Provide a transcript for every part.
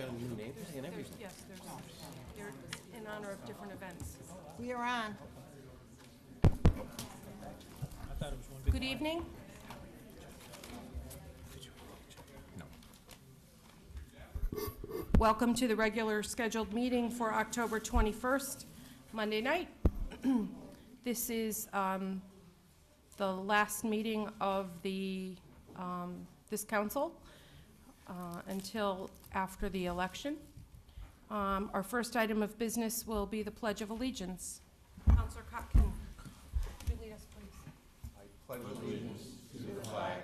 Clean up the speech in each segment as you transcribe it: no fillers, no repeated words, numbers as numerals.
got new neighbors and everything. Yes, they're in honor of different events. We are on. Good evening. Welcome to the regular scheduled meeting for October 21st, Monday night. This is the last meeting of this council until after the election. Our first item of business will be the Pledge of Allegiance. Councilor Kotkin, would you lead us, please? I pledge allegiance to the flag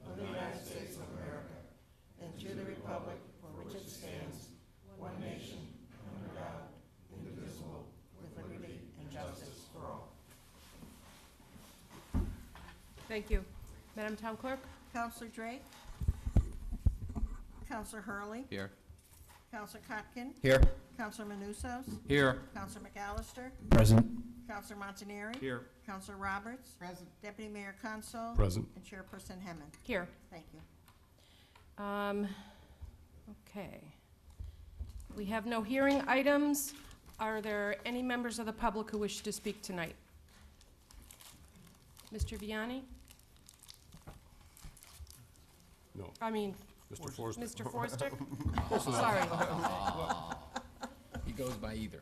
of the United States of America and to the republic for which it stands, one nation, under God, indivisible, with liberty and justice for all. Thank you. Madam Town Clerk? Counselor Drake? Counselor Hurley? Here. Counselor Kotkin? Here. Counselor Manusos? Here. Counselor McAllister? Present. Counselor Montaneri? Here. Counselor Roberts? Present. Deputy Mayor Consol? Present. And Chairperson Hammond. Here. Thank you. Okay. We have no hearing items. Are there any members of the public who wish to speak tonight? Mr. Vianney? No. I mean, Mr. Forster. Mr. Forstick? Sorry. He goes by either.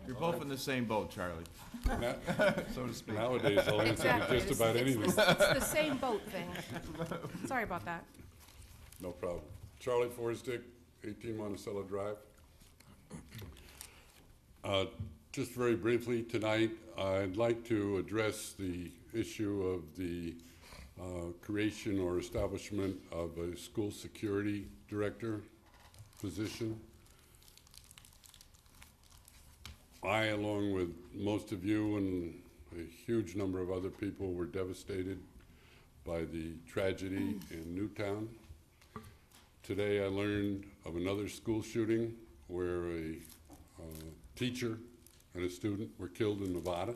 You're both in the same boat, Charlie. So to speak. Nowadays, I'll answer Exactly. just about anything. It's the same boat thing. Sorry about that. No problem. Charlie Forstick, 18 Monticello Drive. Just very briefly tonight, I'd like to address the issue of the creation or establishment of a school security director position. I, along with most of you and a huge number of other people, were devastated by the tragedy in Newtown. Today I learned of another school shooting where a teacher and a student were killed in Nevada.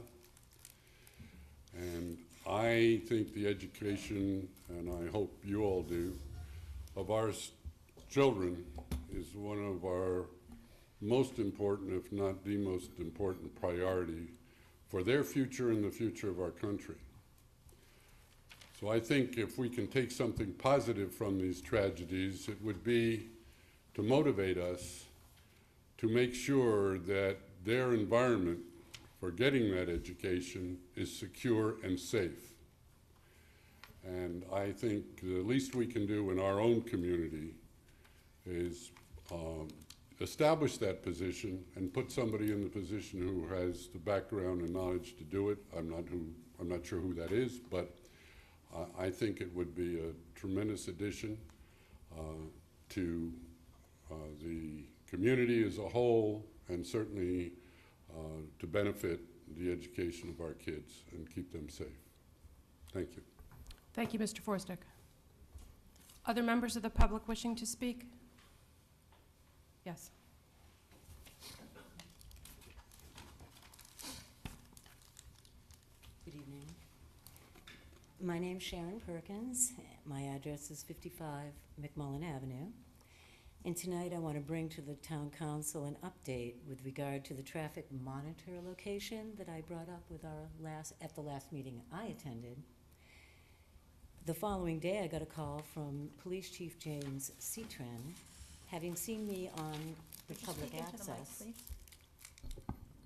And I think the education, and I hope you all do, of our children is one of our most important, if not the most important priority for their future and the future of our country. So I think if we can take something positive from these tragedies, it would be to motivate us to make sure that their environment for getting that education is secure and safe. And I think the least we can do in our own community is establish that position and put somebody in the position who has the background and knowledge to do it. I'm not sure who that is, but I think it would be a tremendous addition to the community as a whole, and certainly to benefit the education of our kids and keep them safe. Thank you. Thank you, Mr. Forstick. Other members of the public wishing to speak? Yes. Good evening. My name's Sharon Perkins. My address is 55 McMullen Avenue. And tonight I want to bring to the Town Council an update with regard to the traffic monitor location that I brought up with at the last meeting I attended. The following day I got a call from Police Chief James Citran, having seen me on the public access.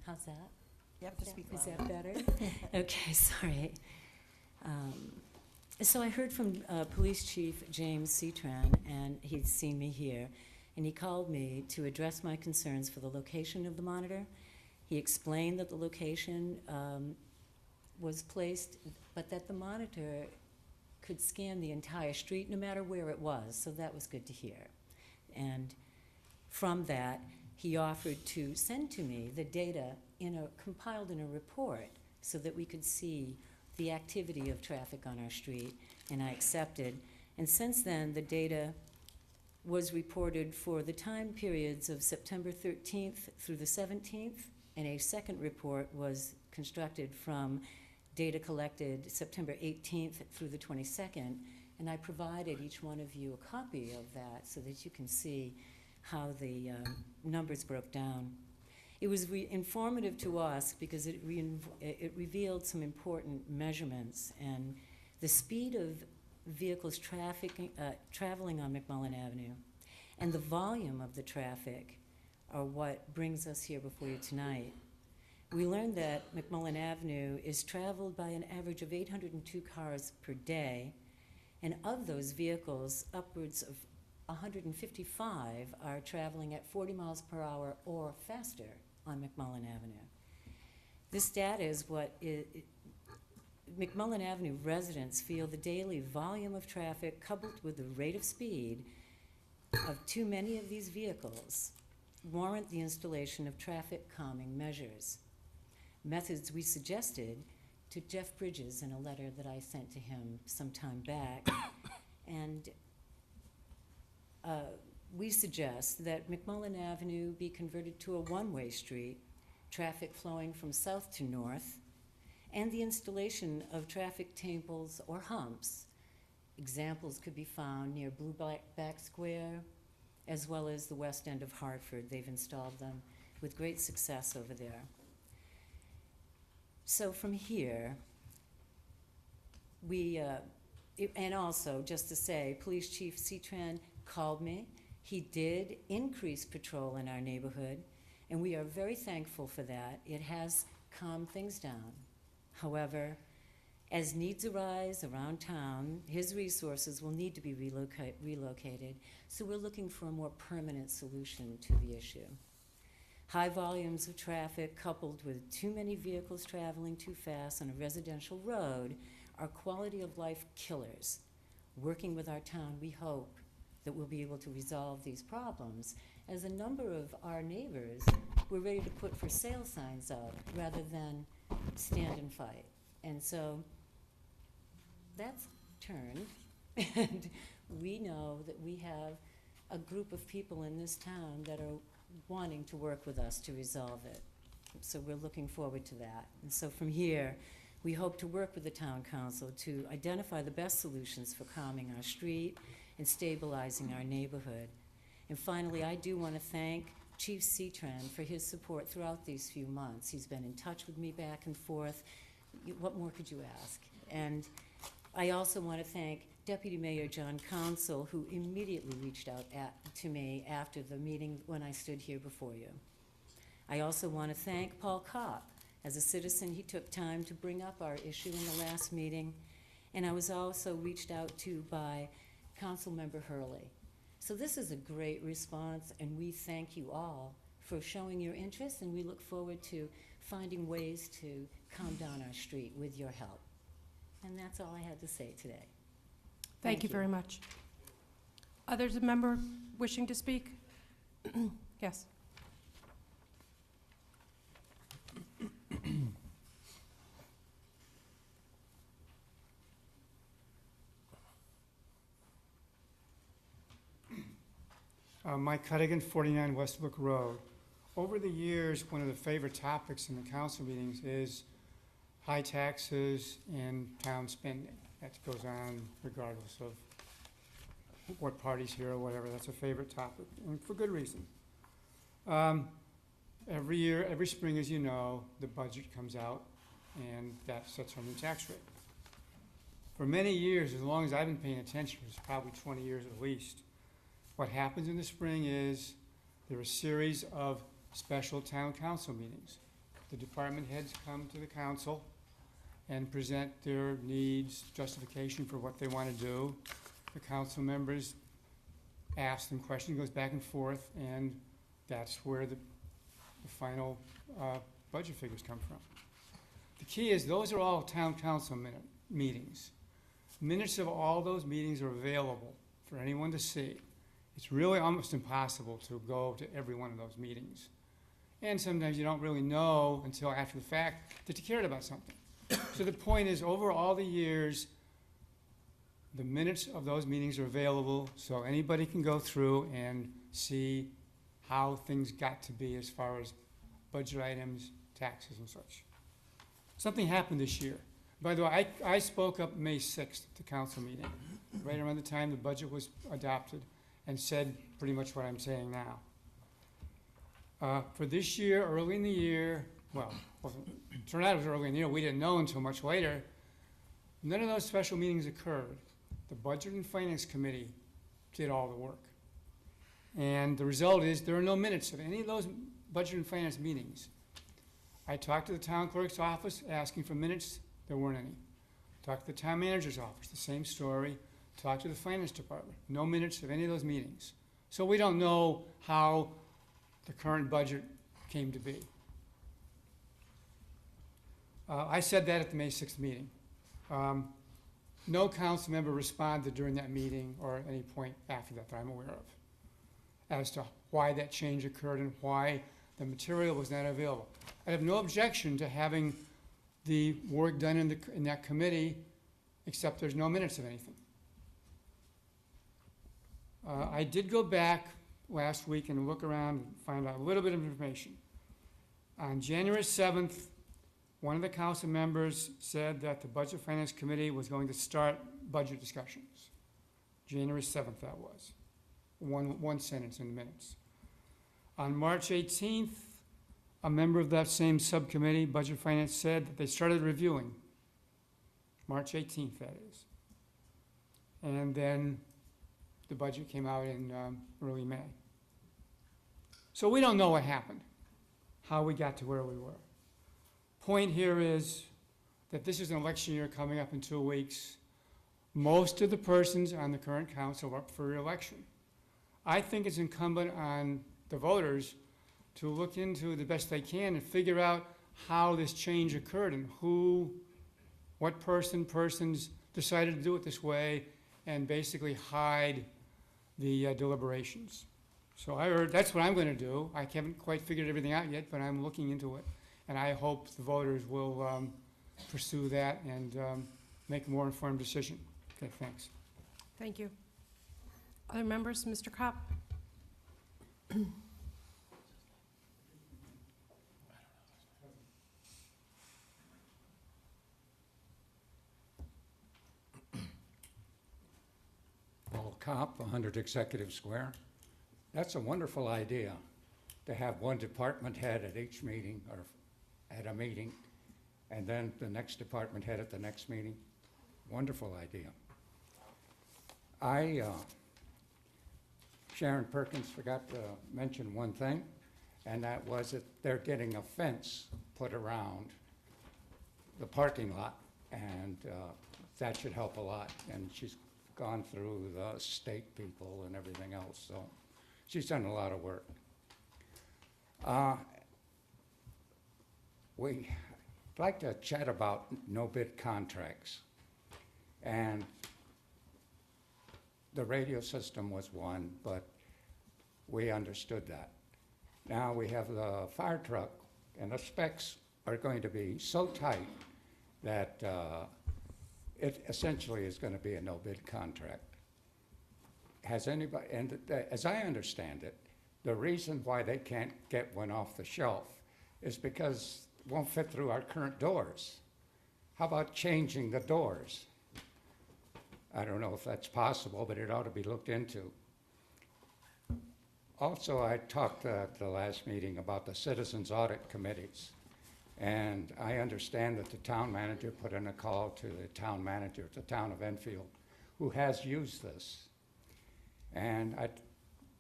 How's that? You have to speak Is loud. that better? Okay, sorry. So I heard from Police Chief James Citran, and he'd seen me here, and he called me to address my concerns for the location of the monitor. He explained that the location was placed, but that the monitor could scan the entire street no matter where it was, so that was good to hear. And from that, he offered to send to me the data compiled in a report so that we could see the activity of traffic on our street, and I accepted. And since then, the data was reported for the time periods of September 13th through the 17th, and a second report was constructed from data collected September 18th through the 22nd, and I provided each one of you a copy of that so that you can see how the numbers broke down. It was informative to us because it revealed some important measurements, and the speed of vehicles traveling on McMullen Avenue and the volume of the traffic are what brings us here before you tonight. We learned that McMullen Avenue is traveled by an average of 802 cars per day, and of those vehicles, upwards of 155 are traveling at 40 miles per hour or faster on McMullen Avenue. This data is what McMullen Avenue residents feel the daily volume of traffic coupled with the rate of speed of too many of these vehicles warrant the installation of traffic calming measures. Methods we suggested to Jeff Bridges in a letter that I sent to him some time back. And we suggest that McMullen Avenue be converted to a one-way street, traffic flowing from south to north, and the installation of traffic tables or humps. Examples could be found near Blueback Square, as well as the west end of Hartford. They've installed them with great success over there. So from here, and also, just to say, Police Chief Citran called me. He did increase patrol in our neighborhood, and we are very thankful for that. It has calmed things down. However, as needs arise around town, his resources will need to be relocated, so we're looking for a more permanent solution to the issue. High volumes of traffic coupled with too many vehicles traveling too fast on a residential road are quality of life killers. Working with our town, we hope that we'll be able to resolve these problems, as a number of our neighbors were ready to put for sale signs up rather than stand and fight. And so that's turned, and we know that we have a group of people in this town that are wanting to work with us to resolve it. So we're looking forward to that. And so from here, we hope to work with the town council to identify the best solutions for calming our street and stabilizing our neighborhood. And finally, I do want to thank Chief Citran for his support throughout these few months. He's been in touch with me back and forth. What more could you ask? And I also want to thank Deputy Mayor John Council, who immediately reached out to me after the meeting when I stood here before you. I also want to thank Paul Kopp. As a citizen, he took time to bring up our issue in the last meeting, and I was also reached out to by Councilmember Hurley. So this is a great response, and we thank you all for showing your interest, and we look forward to finding ways to calm down our street with your help. And that's all I had to say today. Thank you very much. Others, a member wishing to speak? Yes. Mike Cuddigan, 49 Westbrook Road. Over the years, one of the favorite topics in the council meetings is high taxes and town spending. That goes on regardless of what party's here or whatever. That's a favorite topic, and for good reason. Every year, every spring, as you know, the budget comes out, and that sets our new tax rate. For many years, as long as I've been paying attention, it's probably 20 years at least, what happens in the spring is there are a series of special town council meetings. The department heads come to the council and present their needs, justification for what they want to do. The council members ask them questions, goes back and forth, and that's where the final budget figures come from. The key is those are all town council meetings. Minutes of all those meetings are available for anyone to see. It's really almost impossible to go to every one of those meetings. And sometimes you don't really know until after the fact that you cared about something. So the point is, over all the years, the minutes of those meetings are available, so anybody can go through and see how things got to be as far as budget items, taxes, and such. Something happened this year. By the way, I spoke up May 6th at the council meeting, right around the time the budget was adopted, and said pretty much what I'm saying now. For this year, early in the year, well, turned out it was early in the year, we didn't know until much later, none of those special meetings occurred. The Budget and Finance Committee did all the work. And the result is there are no minutes of any of those Budget and Finance meetings. I talked to the town clerk's office asking for minutes, there weren't any. Talked to the town manager's office, the same story. Talked to the finance department, no minutes of any of those meetings. So we don't know how the current budget came to be. I said that at the May 6th meeting. No council member responded during that meeting or at any point after that I'm aware of as to why that change occurred and why the material was not available. I have no objection to having the work done in that committee, except there's no minutes of anything. I did go back last week and look around and find out a little bit of information. On January 7th, one of the council members said that the Budget Finance Committee was going to start budget discussions. January 7th, that was. One sentence in the minutes. On March 18th, a member of that same subcommittee, Budget Finance, said that they started reviewing. March 18th, that is. And then the budget came out in early May. So we don't know what happened, how we got to where we were. Point here is that this is an election year coming up in 2 weeks. Most of the persons on the current council are up for re-election. I think it's incumbent on the voters to look into the best they can and figure out how this change occurred and what persons decided to do it this way and basically hide the deliberations. So that's what I'm going to do. I haven't quite figured everything out yet, but I'm looking into it. And I hope the voters will pursue that and make a more informed decision. Okay, thanks. Thank you. Other members, Mr. Kopp? Paul Kopp, 100 Executive Square. That's a wonderful idea, to have one department head at each meeting or at a meeting, and then the next department head at the next meeting. Wonderful idea. Sharon Perkins forgot to mention one thing, and that was that they're getting a fence put around the parking lot, and that should help a lot. And she's gone through the state people and everything else, so she's done a lot of work. We'd like to chat about no-bid contracts. And the radio system was one, but we understood that. Now we have the fire truck, and the specs are going to be so tight that it essentially is going to be a no-bid contract. Has anybody, and as I understand it, the reason why they can't get one off the shelf is because it won't fit through our current doors. How about changing the doors? I don't know if that's possible, but it ought to be looked into. Also, I talked at the last meeting about the citizens audit committees. And I understand that the town manager put in a call to the town manager at the town of Enfield, who has used this. And I'd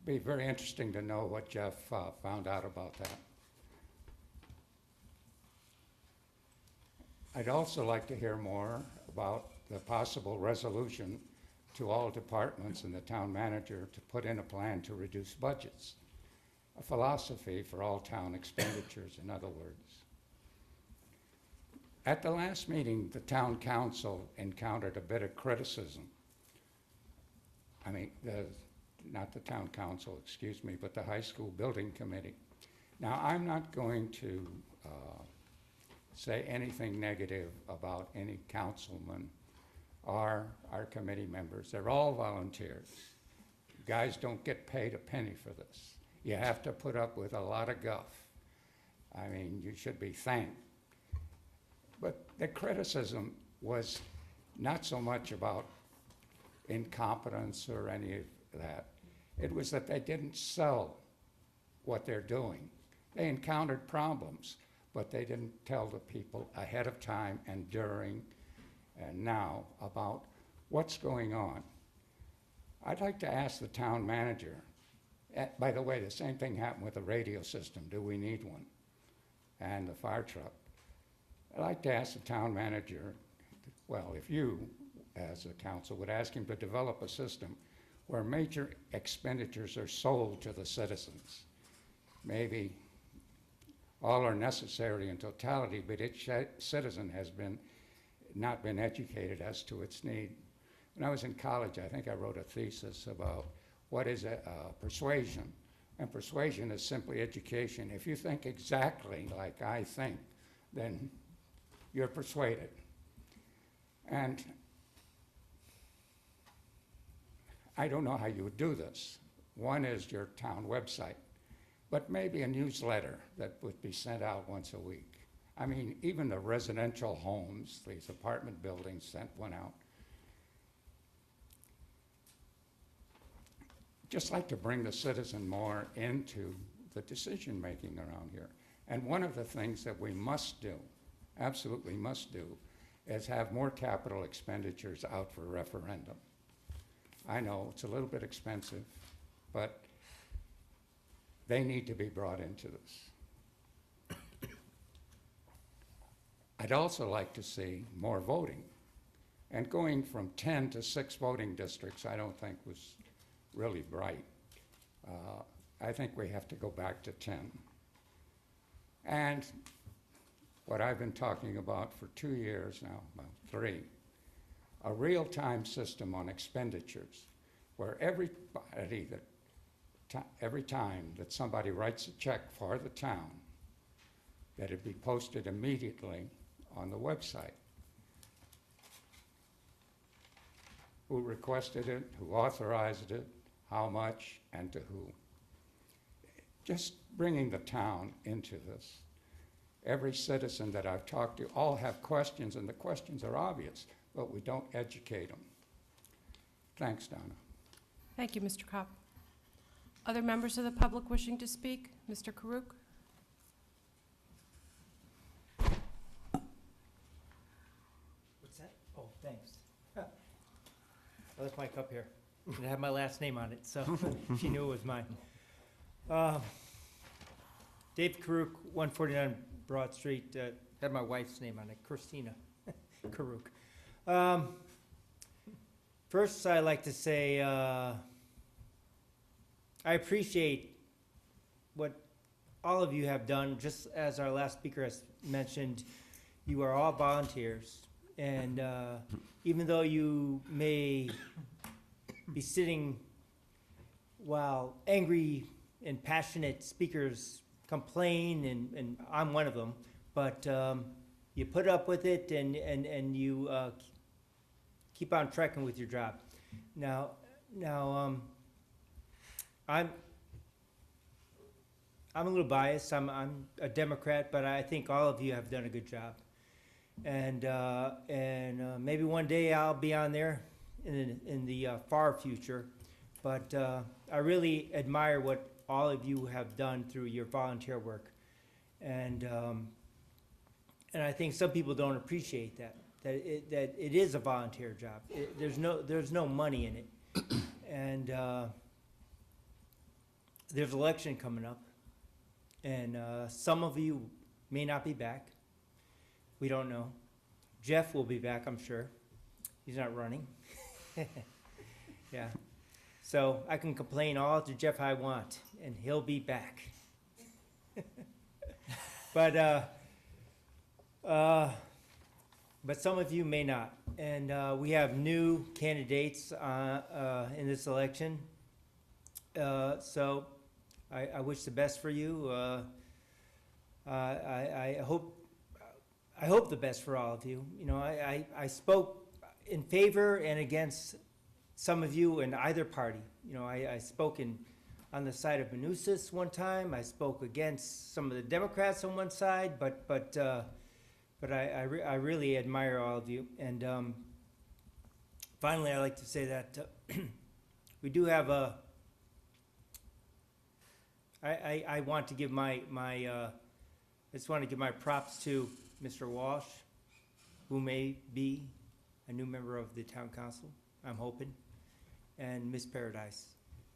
be very interesting to know what Jeff found out about that. I'd also like to hear more about the possible resolution to all departments and the town manager to put in a plan to reduce budgets. A philosophy for all town expenditures, in other words. At the last meeting, the town council encountered a bit of criticism. I mean, not the town council, excuse me, but the high school building committee. Now, I'm not going to say anything negative about any councilman or our committee members. They're all volunteers. You guys don't get paid a penny for this. You have to put up with a lot of guff. I mean, you should be thanked. But the criticism was not so much about incompetence or any of that. It was that they didn't sell what they're doing. They encountered problems, but they didn't tell the people ahead of time and during and now about what's going on. I'd like to ask the town manager, by the way, the same thing happened with the radio system. Do we need one? And the fire truck. I'd like to ask the town manager, well, if you, as a council, would ask him to develop a system where major expenditures are sold to the citizens. Maybe all are necessary in totality, but each citizen has not been educated as to its need. When I was in college, I think I wrote a thesis about what is persuasion. And persuasion is simply education. If you think exactly like I think, then you're persuaded. And I don't know how you would do this. One is your town website, but maybe a newsletter that would be sent out once a week. I mean, even the residential homes, these apartment buildings sent one out. Just like to bring the citizen more into the decision-making around here. And one of the things that we must do, absolutely must do, is have more capital expenditures out for referendum. I know it's a little bit expensive, but they need to be brought into this. I'd also like to see more voting. And going from 10 to 6 voting districts, I don't think was really bright. I think we have to go back to 10. And what I've been talking about for 2 years now, well, 3, a real-time system on expenditures where every time that somebody writes a check for the town, that it be posted immediately on the website. Who requested it, who authorized it, how much, and to who. Just bringing the town into this. Every citizen that I've talked to all have questions, and the questions are obvious, but we don't educate them. Thanks, Donna. Thank you, Mr. Kopp. Other members of the public wishing to speak? Mr. Karuk? What's that? Oh, thanks. I left my cup here. It had my last name on it, so she knew it was mine. Dave Karuk, 149 Broad Street, had my wife's name on it, Christina Karuk. First, I'd like to say I appreciate what all of you have done. Just as our last speaker has mentioned, you are all volunteers. And even though you may be sitting while angry and passionate speakers complain, and I'm one of them, but you put up with it and you keep on trekking with your job. Now, I'm a little biased. I'm a Democrat, but I think all of you have done a good job. And maybe one day I'll be on there in the far future, but I really admire what all of you have done through your volunteer work, and I think some people don't appreciate that it is a volunteer job. There's no money in it, and there's an election coming up, and some of you may not be back. We don't know. Jeff will be back, I'm sure. He's not running. Yeah. So I can complain all to Jeff I want, and he'll be back. But some of you may not. And we have new candidates in this election. So I wish the best for you. I hope the best for all of you. You know, I spoke in favor and against some of you in either party. You know, I spoke on the side of Manousis one time. I spoke against some of the Democrats on one side, but I really admire all of you. And finally, I'd like to say that we do have a I want to give I just want to give my props to Mr. Walsh, who may be a new member of the town council, I'm hoping, and Ms. Paradise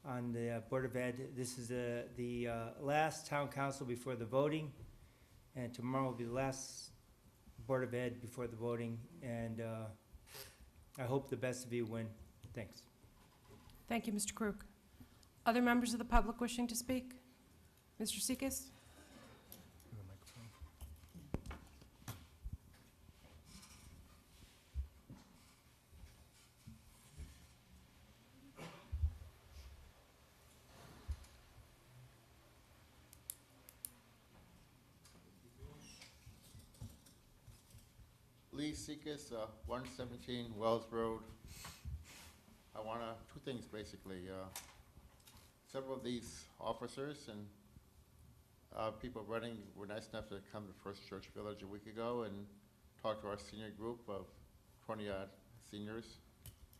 on the Board of Ed. This is the last town council before the voting, and tomorrow will be the last Board of Ed before the voting, and I hope the best of you win. Thanks. Thank you, Mr. Krug. Other members of the public wishing to speak? Mr. Seekis? Lee Seekis, 117 Wells Road. I want two things basically. Several of these officers and people running were nice enough to come to First Church Village a week ago and talk to our senior group of 20-odd seniors,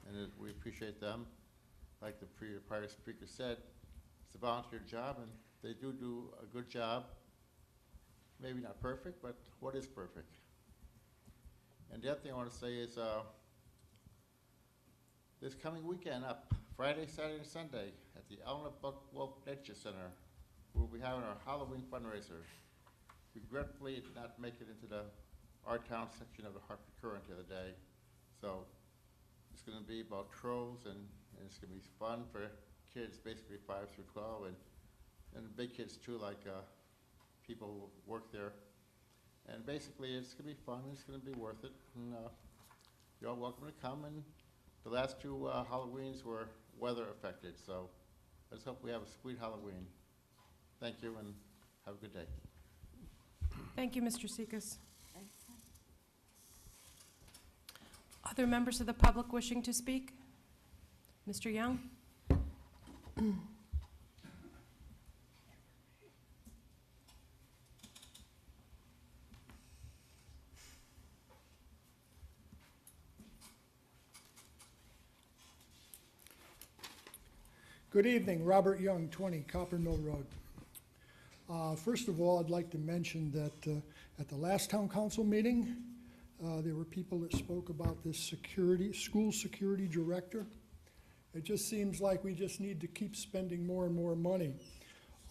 and we appreciate them. Like the prior speaker said, it's a volunteer job, and they do a good job. Maybe not perfect, but what is perfect? And the other thing I want to say is this coming weekend up, Friday, Saturday, and Sunday, at the Elna Buckwolf Nature Center, we'll be having our Halloween fundraiser. Regretfully, it did not make it into our town section of the Hartford Courant the other day. So it's going to be about trolls, and it's going to be fun for kids, basically 5 through 12, and the big kids too, like people who work there. And basically, it's going to be fun. It's going to be worth it. And you're all welcome to come. And the last two Halloweens were weather affected, so let's hope we have a sweet Halloween. Thank you, and have a good day. Thank you, Mr. Seekis. Other members of the public wishing to speak? Mr. Young? Good evening, Robert Young, 20 Copper Mill Road. First of all, I'd like to mention that at the last town council meeting, there were people that spoke about this school security director. It just seems like we just need to keep spending more and more money.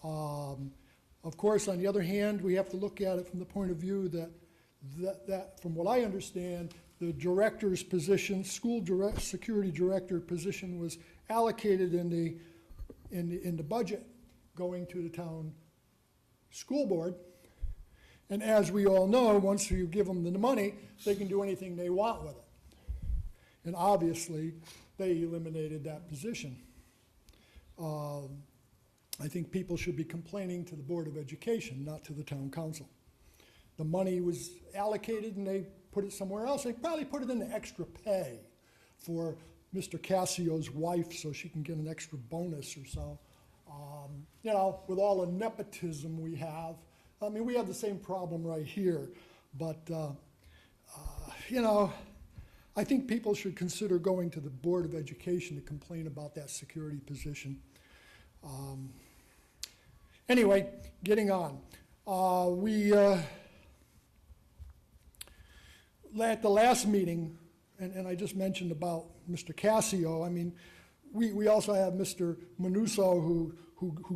Of course, on the other hand, we have to look at it from the point of view that from what I understand, the director's position, security director position, was allocated in the budget going to the town school board. And as we all know, once you give them the money, they can do anything they want with it. And obviously, they eliminated that position. I think people should be complaining to the Board of Education, not to the town council. The money was allocated and they put it somewhere else. They probably put it in the extra pay for Mr. Cassio's wife so she can get an extra bonus or so. You know, with all the nepotism we have, I mean, we have the same problem right here, but, you know, I think people should consider going to the Board of Education to complain about that security position. Anyway, getting on. At the last meeting, and I just mentioned about Mr. Cassio, I mean, we also have Mr. Manuso who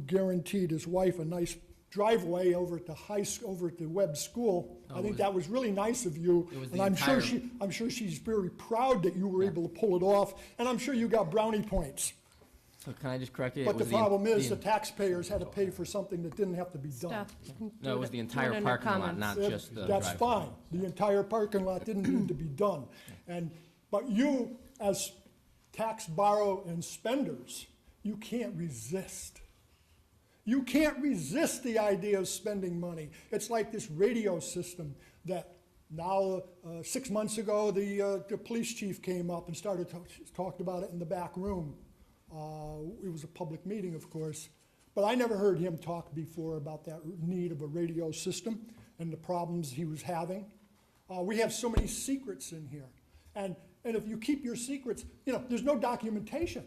guaranteed his wife a nice driveway over at the Webb School. I think that was really nice of you, and I'm sure she's very proud that you were able to pull it off, and I'm sure you got brownie points. So can I just correct you? But the problem is the taxpayers had to pay for something that didn't have to be done. No, it was the entire parking lot, not just the That's driveway. fine. The entire parking lot didn't need to be done. But you, as tax borrow and spenders, you can't resist. You can't resist the idea of spending money. It's like this radio system that now, 6 months ago, the police chief came up and started talked about it in the back room. It was a public meeting, of course, but I never heard him talk before about that need of a radio system and the problems he was having. We have so many secrets in here, and if you keep your secrets, you know, there's no documentation.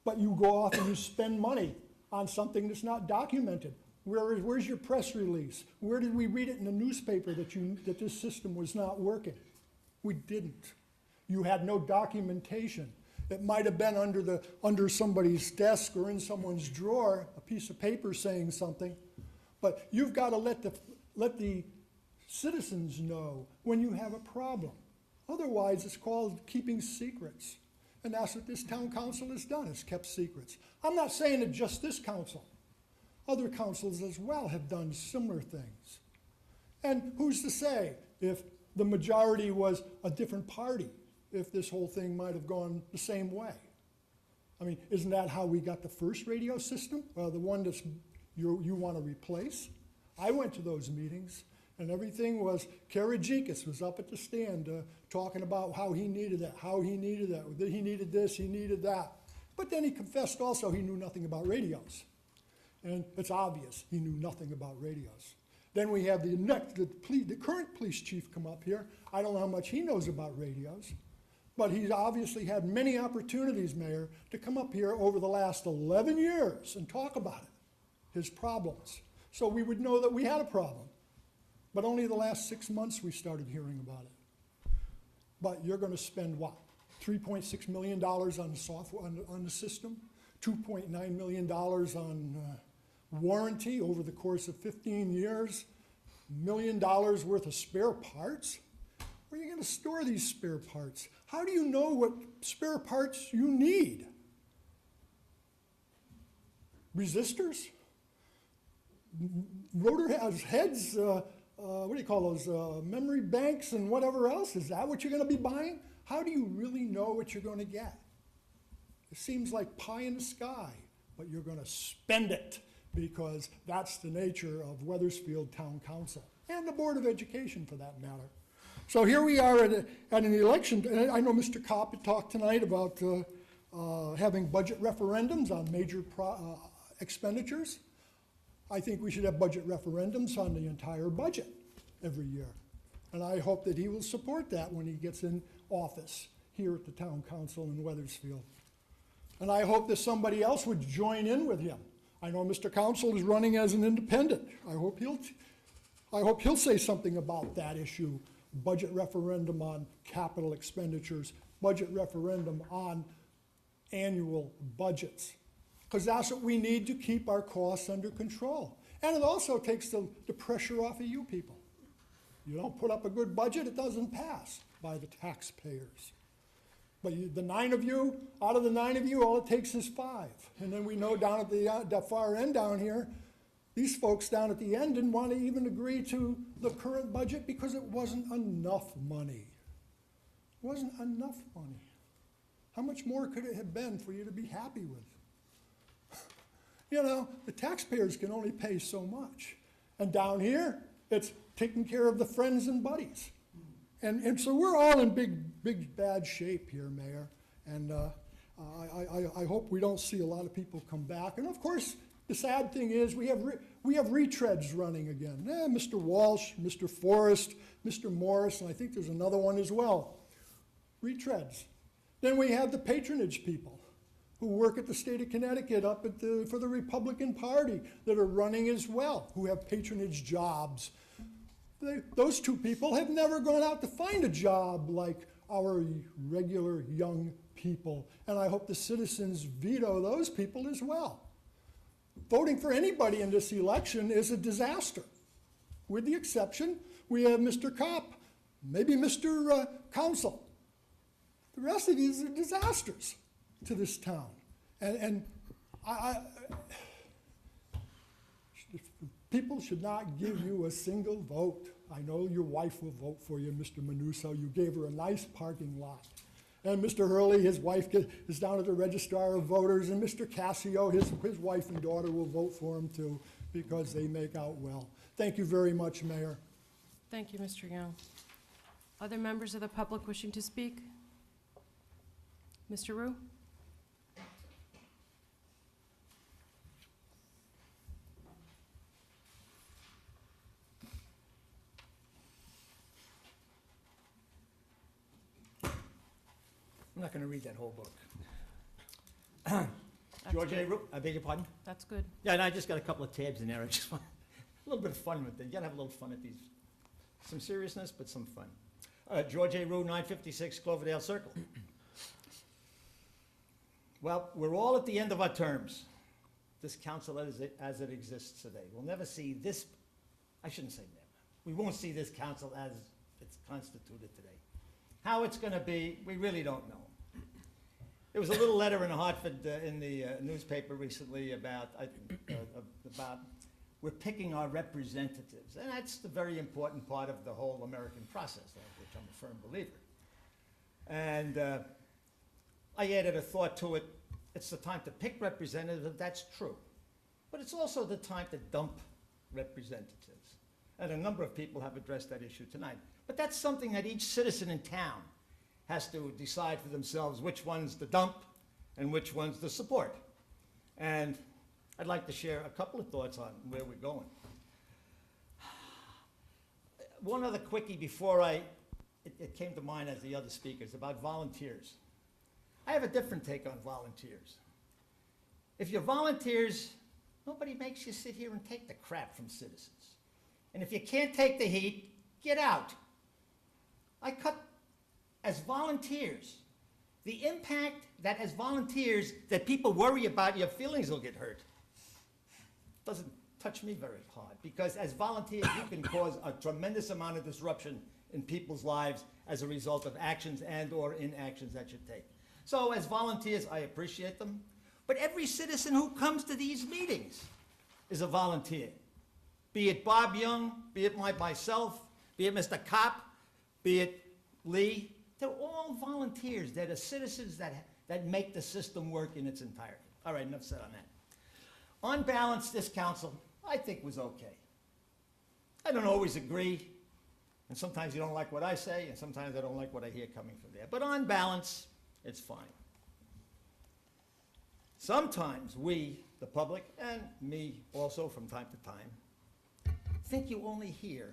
But you go off and you spend money on something that's not documented? Where's your press release? Where did we read it in the newspaper that this system was not working? We didn't. You had no documentation. It might have been under somebody's desk or in someone's drawer, a piece of paper saying something. But you've got to let the citizens know when you have a problem. Otherwise, it's called keeping secrets. And that's what this town council has done, it's kept secrets. I'm not saying that just this council. Other councils as well have done similar things. And who's to say if the majority was a different party, if this whole thing might have gone the same way? I mean, isn't that how we got the first radio system? The one that you want to replace? I went to those meetings, and everything was, Karajikas was up at the stand talking about how he needed that, that he needed this, he needed that. But then he confessed also he knew nothing about radios. And it's obvious he knew nothing about radios. Then we have the current police chief come up here. I don't know how much he knows about radios, but he's obviously had many opportunities, Mayor, to come up here over the last 11 years and talk about it, his problems. So we would know that we had a problem. But only the last 6 months we started hearing about it. But you're going to spend what? $3.6 million on the software, on the system? $2.9 million on warranty over the course of 15 years? $1 million worth of spare parts? Where are you going to store these spare parts? How do you know what spare parts you need? Resistors? Rotor has heads, what do you call those, memory banks and whatever else? Is that what you're going to be buying? How do you really know what you're going to get? It seems like pie in the sky, but you're going to spend it because that's the nature of Wethersfield Town Council and the Board of Education for that matter. So here we are at an election. And I know Mr. Kopp had talked tonight about having budget referendums on major expenditures. I think we should have budget referendums on the entire budget every year. And I hope that he will support that when he gets in office here at the Town Council in Wethersfield. And I hope that somebody else would join in with him. I know Mr. Council is running as an independent. I hope he'll say something about that issue. Budget referendum on capital expenditures, budget referendum on annual budgets. Because that's what we need to keep our costs under control. And it also takes the pressure off of you people. You don't put up a good budget, it doesn't pass by the taxpayers. But the 9 of you, out of the 9 of you, all it takes is 5. And then we know down at the far end down here, these folks down at the end didn't want to even agree to the current budget because it wasn't enough money. It wasn't enough money. How much more could it have been for you to be happy with? You know, the taxpayers can only pay so much. And down here, it's taking care of the friends and buddies. And so we're all in big, bad shape here, Mayor. And I hope we don't see a lot of people come back. And of course, the sad thing is we have retreads running again. Mr. Walsh, Mr. Forrest, Mr. Morris, and I think there's another one as well. Retreads. Then we have the patronage people who work at the state of Connecticut up at for the Republican Party that are running as well, who have patronage jobs. Those two people have never gone out to find a job like our regular young people. And I hope the citizens veto those people as well. Voting for anybody in this election is a disaster. With the exception, we have Mr. Kopp, maybe Mr. Council. The rest of these are disasters to this town. And people should not give you a single vote. I know your wife will vote for you, Mr. Manuso. You gave her a nice parking lot. And Mr. Hurley, his wife is down at the Registrar of Voters, and Mr. Cassio, his wife and daughter will vote for him too, because they make out well. Thank you very much, Mayor. Thank you, Mr. Young. Other members of the public wishing to speak? Mr. Rue? I'm not going to read that whole book. That's George A. good. Root, I beg your pardon? That's good. Yeah, and I just got a couple of tabs in there. I just want a little bit of fun with it. You gotta have a little fun at these. Some seriousness, but some fun. George A. Root, 956 Cloverdale Circle. Well, we're all at the end of our terms. This council as it exists today. We'll never see this, I shouldn't say never. We won't see this council as it's constituted today. How it's gonna be, we really don't know. There was a little letter in Hartford, in the newspaper recently about we're picking our representatives. And that's the very important part of the whole American process, of which I'm a firm believer. And I added a thought to it. It's the time to pick representatives, and that's true. But it's also the time to dump representatives. And a number of people have addressed that issue tonight. But that's something that each citizen in town has to decide for themselves which ones to dump and which ones to support. And I'd like to share a couple of thoughts on where we're going. One other quickie before it came to mind as the other speakers about volunteers. I have a different take on volunteers. If you're volunteers, nobody makes you sit here and take the crap from citizens. And if you can't take the heat, get out. As volunteers, the impact that as volunteers that people worry about your feelings will get hurt doesn't touch me very hard, because as volunteers you can cause a tremendous amount of disruption in people's lives as a result of actions and or inactions that you take. So as volunteers, I appreciate them, but every citizen who comes to these meetings is a volunteer. Be it Bob Young, be it myself, be it Mr. Kopp, be it Lee, they're all volunteers. They're the citizens that make the system work in its entirety. All right, enough said on that. On balance, this council, I think, was okay. I don't always agree, and sometimes you don't like what I say, and sometimes I don't like what I hear coming from there. But on balance, it's fine. Sometimes we, the public, and me also from time to time, think you only hear,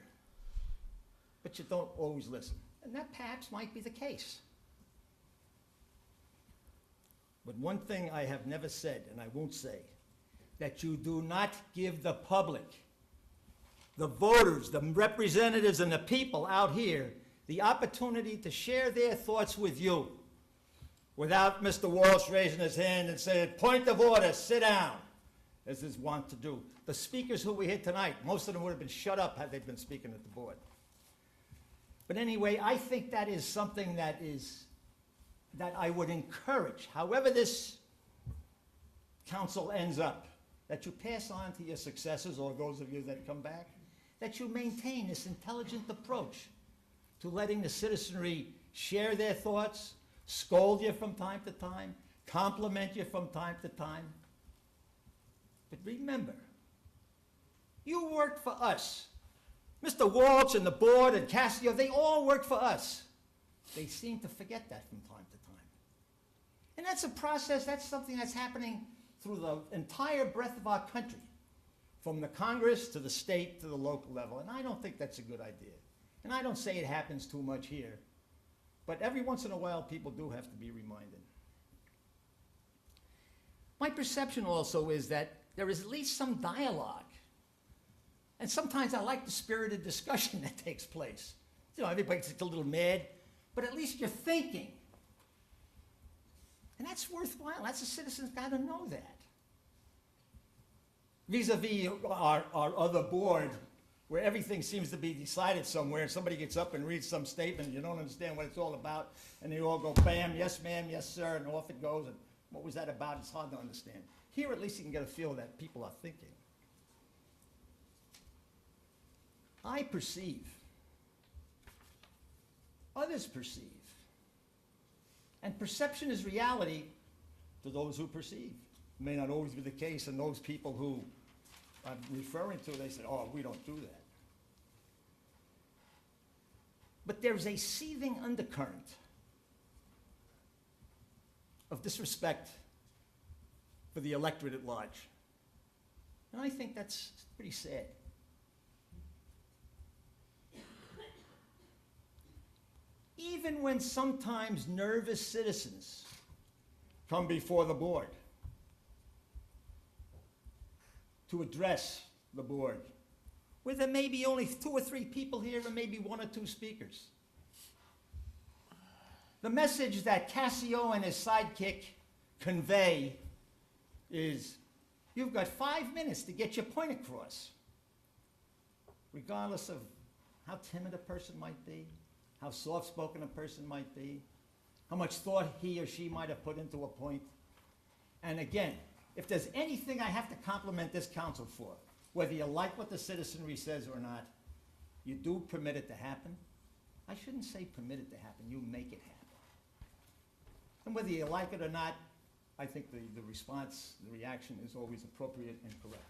but you don't always listen. And that perhaps might be the case. But one thing I have never said, and I won't say, that you do not give the public, the voters, the representatives, and the people out here the opportunity to share their thoughts with you without Mr. Walsh raising his hand and saying, point of order, sit down, as is wont to do. The speakers who we heard tonight, most of them would have been shut up had they been speaking at the board. But anyway, I think that is something that I would encourage, however this council ends up, that you pass on to your successors or those of you that come back, that you maintain this intelligent approach to letting the citizenry share their thoughts, scold you from time to time, compliment you from time to time. But remember, you worked for us. Mr. Walsh and the board and Cassio, they all work for us. They seem to forget that from time to time. And that's a process, that's something that's happening through the entire breadth of our country, from the Congress to the state to the local level. And I don't think that's a good idea. And I don't say it happens too much here, but every once in a while people do have to be reminded. My perception also is that there is at least some dialogue. And sometimes I like the spirited discussion that takes place. You know, everybody gets a little mad, but at least you're thinking. And that's worthwhile. That's a citizen's got to know that. Vis-a-vis our other board, where everything seems to be decided somewhere, and somebody gets up and reads some statement, you don't understand what it's all about, and they all go, bam, yes ma'am, yes sir, and off it goes, and what was that about? It's hard to understand. Here at least you can get a feel that people are thinking. I perceive, others perceive, and perception is reality to those who perceive. It may not always be the case, and those people who I'm referring to, they say, oh, we don't do that. But there's a seething undercurrent of disrespect for the electorate at large. And I think that's pretty sad. Even when sometimes nervous citizens come before the board to address the board, where there may be only 2 or 3 people here and maybe 1 or 2 speakers. The message that Cassio and his sidekick convey is, you've got 5 minutes to get your point across, regardless of how timid a person might be, how soft-spoken a person might be, how much thought he or she might have put into a point. And again, if there's anything I have to compliment this council for, whether you like what the citizenry says or not, you do permit it to happen. I shouldn't say permit it to happen, you make it happen. And whether you like it or not, I think the response, the reaction is always appropriate and correct.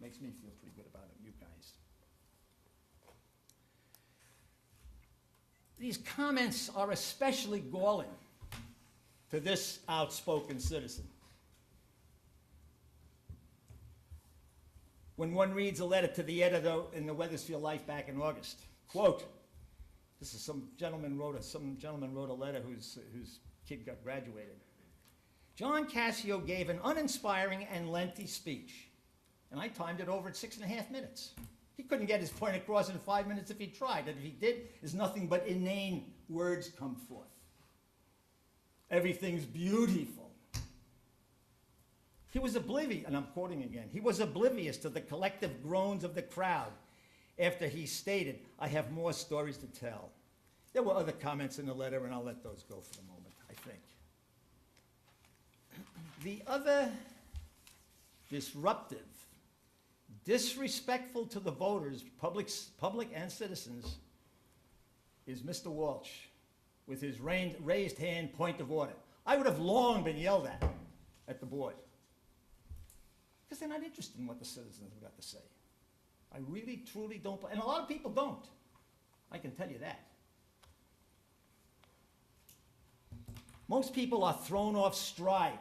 Makes me feel pretty good about it, you guys. These comments are especially galling to this outspoken citizen. When one reads a letter to the editor in the Weathersfield Life back in August, quote, this is some gentleman wrote a letter whose kid got graduated. John Cassio gave an uninspiring and lengthy speech, and I timed it over at 6.5 minutes. He couldn't get his point across in 5 minutes if he tried, and if he did, there's nothing but inane words come forth. Everything's beautiful. He was oblivious, and I'm quoting again, he was oblivious to the collective groans of the crowd after he stated, I have more stories to tell. There were other comments in the letter, and I'll let those go for the moment, I think. The other disruptive, disrespectful to the voters, public and citizens, is Mr. Walsh with his raised hand point of order. I would have long been yelled at the board, because they're not interested in what the citizens have got to say. I really, truly don't, and a lot of people don't. I can tell you that. Most people are thrown off stride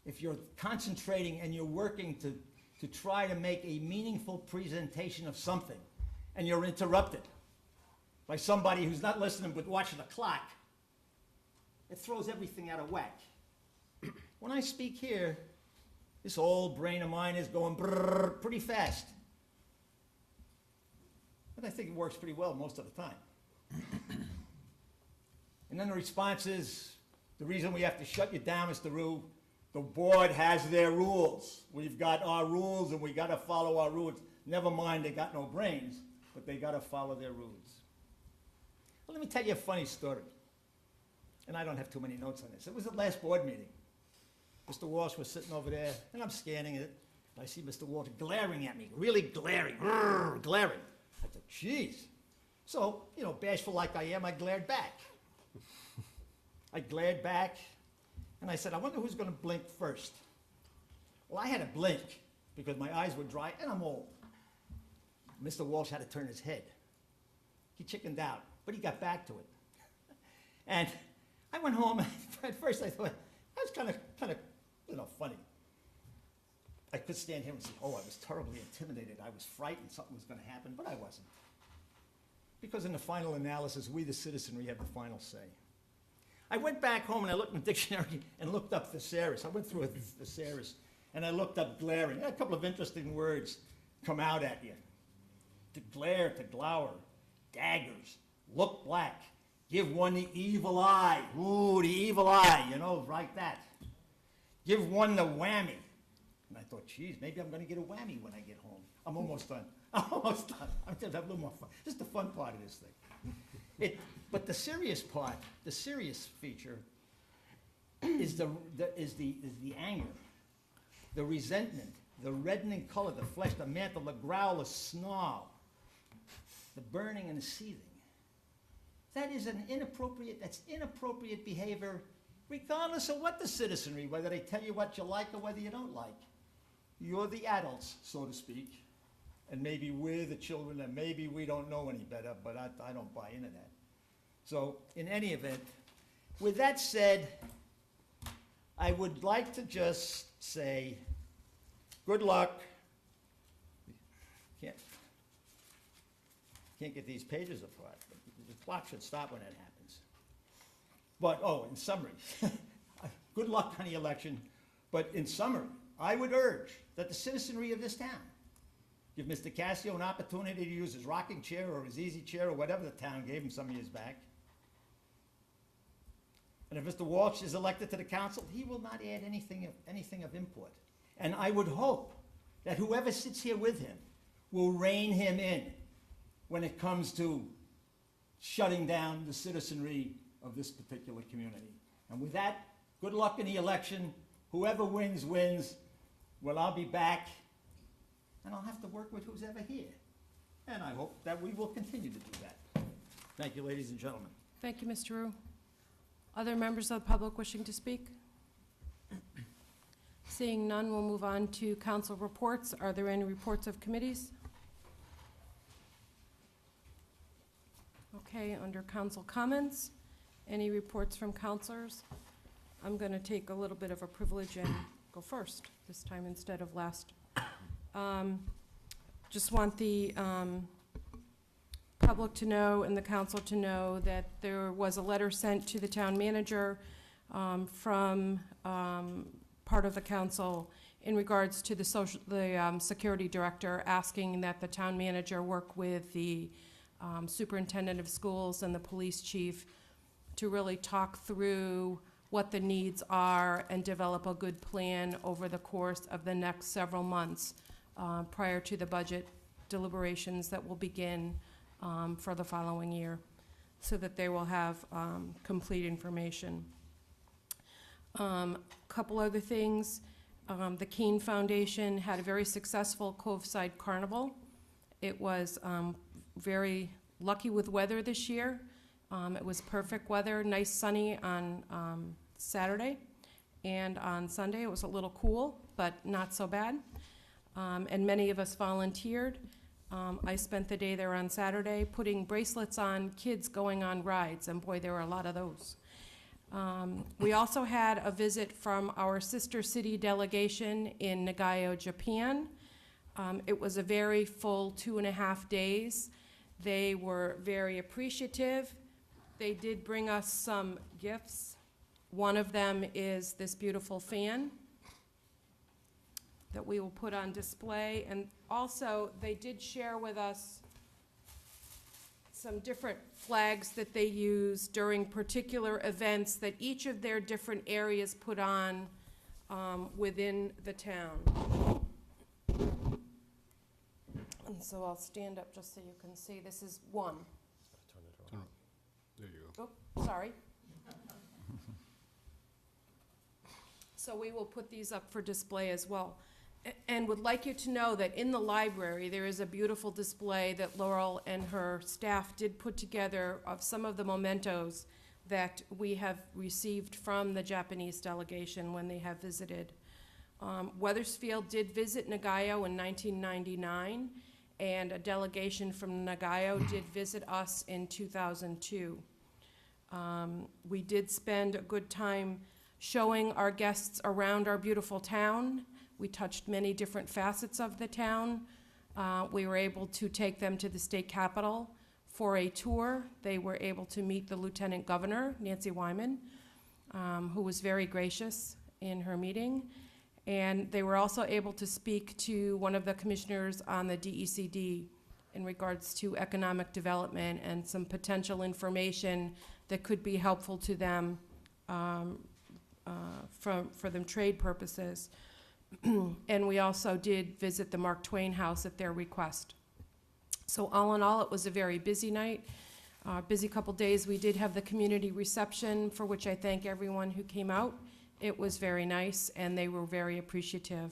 if you're concentrating and you're working to try to make a meaningful presentation of something, and you're interrupted by somebody who's not listening but watching the clock. It throws everything out of whack. When I speak here, this old brain of mine is going brrr pretty fast. But I think it works pretty well most of the time. And then the response is, the reason we have to shut you down, Mr. Rue, the board has their rules. We've got our rules and we gotta follow our rules. Never mind, they got no brains, but they gotta follow their rules. Well, let me tell you a funny story. And I don't have too many notes on this. It was the last board meeting. Mr. Walsh was sitting over there, and I'm scanning it. I see Mr. Walsh glaring at me, really glaring, glaring. I thought, geez. So, you know, bashful like I am, I glared back. I glared back, and I said, I wonder who's going to blink first. Well, I had to blink because my eyes were dry, and I'm old. Mr. Walsh had to turn his head. He chickened out, but he got back to it. And I went home, and at first I thought, that was kind of, you know, funny. I could stand here and say, oh, I was terribly intimidated. I was frightened something was going to happen, but I wasn't. Because in the final analysis, we, the citizenry, have the final say. I went back home and I looked in the dictionary and looked up thesaurus. I went through a thesaurus and I looked up glaring. A couple of interesting words come out at you. To glare, to glower, daggers, look black, give one the evil eye. Ooh, the evil eye, you know, like that. Give one the whammy. And I thought, geez, maybe I'm going to get a whammy when I get home. I'm almost done. I'm almost done. I'm just having a little more fun. This is the fun part of this thing. But the serious part, the serious feature, is the anger, the resentment, the reddening color, the flesh, the mantle, the growl, the snarl, the burning and the seething. That is that's inappropriate behavior, regardless of what the citizenry, whether they tell you what you like or whether you don't like. You're the adults, so to speak, and maybe we're the children, and maybe we don't know any better, but I don't buy into that. So, in any event, with that said, I would like to just say, good luck. Can't get these pages apart. The clock should stop when that happens. But, in summary, good luck on the election. But in summary, I would urge that the citizenry of this town give Mr. Cassio an opportunity to use his rocking chair or his easy chair or whatever the town gave him some years back. And if Mr. Walsh is elected to the council, he will not add anything of import. And I would hope that whoever sits here with him will rein him in when it comes to shutting down the citizenry of this particular community. And with that, good luck in the election. Whoever wins, wins. Well, I'll be back, and I'll have to work with who's ever here. And I hope that we will continue to do that. Thank you, ladies and gentlemen. Thank you, Mr. Rue. Other members of the public wishing to speak? Seeing none, we'll move on to council reports. Are there any reports of committees? Okay, under council comments, any reports from councilors? I'm going to take a little bit of a privilege and go first this time instead of last. Just want the public to know and the council to know that there was a letter sent to the town manager from part of the council in regards to the security director, asking that the town manager work with the superintendent of schools and the police chief to really talk through what the needs are and develop a good plan over the course of the next several months prior to the budget deliberations that will begin for the following year, so that they will have complete information. Couple other things. The Keene Foundation had a very successful Coveside Carnival. It was very lucky with weather this year. It was perfect weather, nice sunny on Saturday, and on Sunday it was a little cool, but not so bad. And many of us volunteered. I spent the day there on Saturday putting bracelets on kids going on rides, and boy, there were a lot of those. We also had a visit from our sister city delegation in Nagayo, Japan. It was a very full 2.5 days. They were very appreciative. They did bring us some gifts. One of them is this beautiful fan that we will put on display. And also, they did share with us some different flags that they use during particular events that each of their different areas put on within the town. And so I'll stand up just so you can see. This is one. There you go. Oh, sorry. So we will put these up for display as well. And would like you to know that in the library, there is a beautiful display that Laurel and her staff did put together of some of the mementos that we have received from the Japanese delegation when they have visited. Weathersfield did visit Nagayo in 1999, and a delegation from Nagayo did visit us in 2002. We did spend a good time showing our guests around our beautiful town. We touched many different facets of the town. We were able to take them to the state capitol for a tour. They were able to meet the Lieutenant Governor, Nancy Wyman, who was very gracious in her meeting. And they were also able to speak to one of the commissioners on the DECD in regards to economic development and some potential information that could be helpful to them for them trade purposes. And we also did visit the Mark Twain House at their request. So all in all, it was a very busy night, busy couple days. We did have the community reception, for which I thank everyone who came out. It was very nice, and they were very appreciative.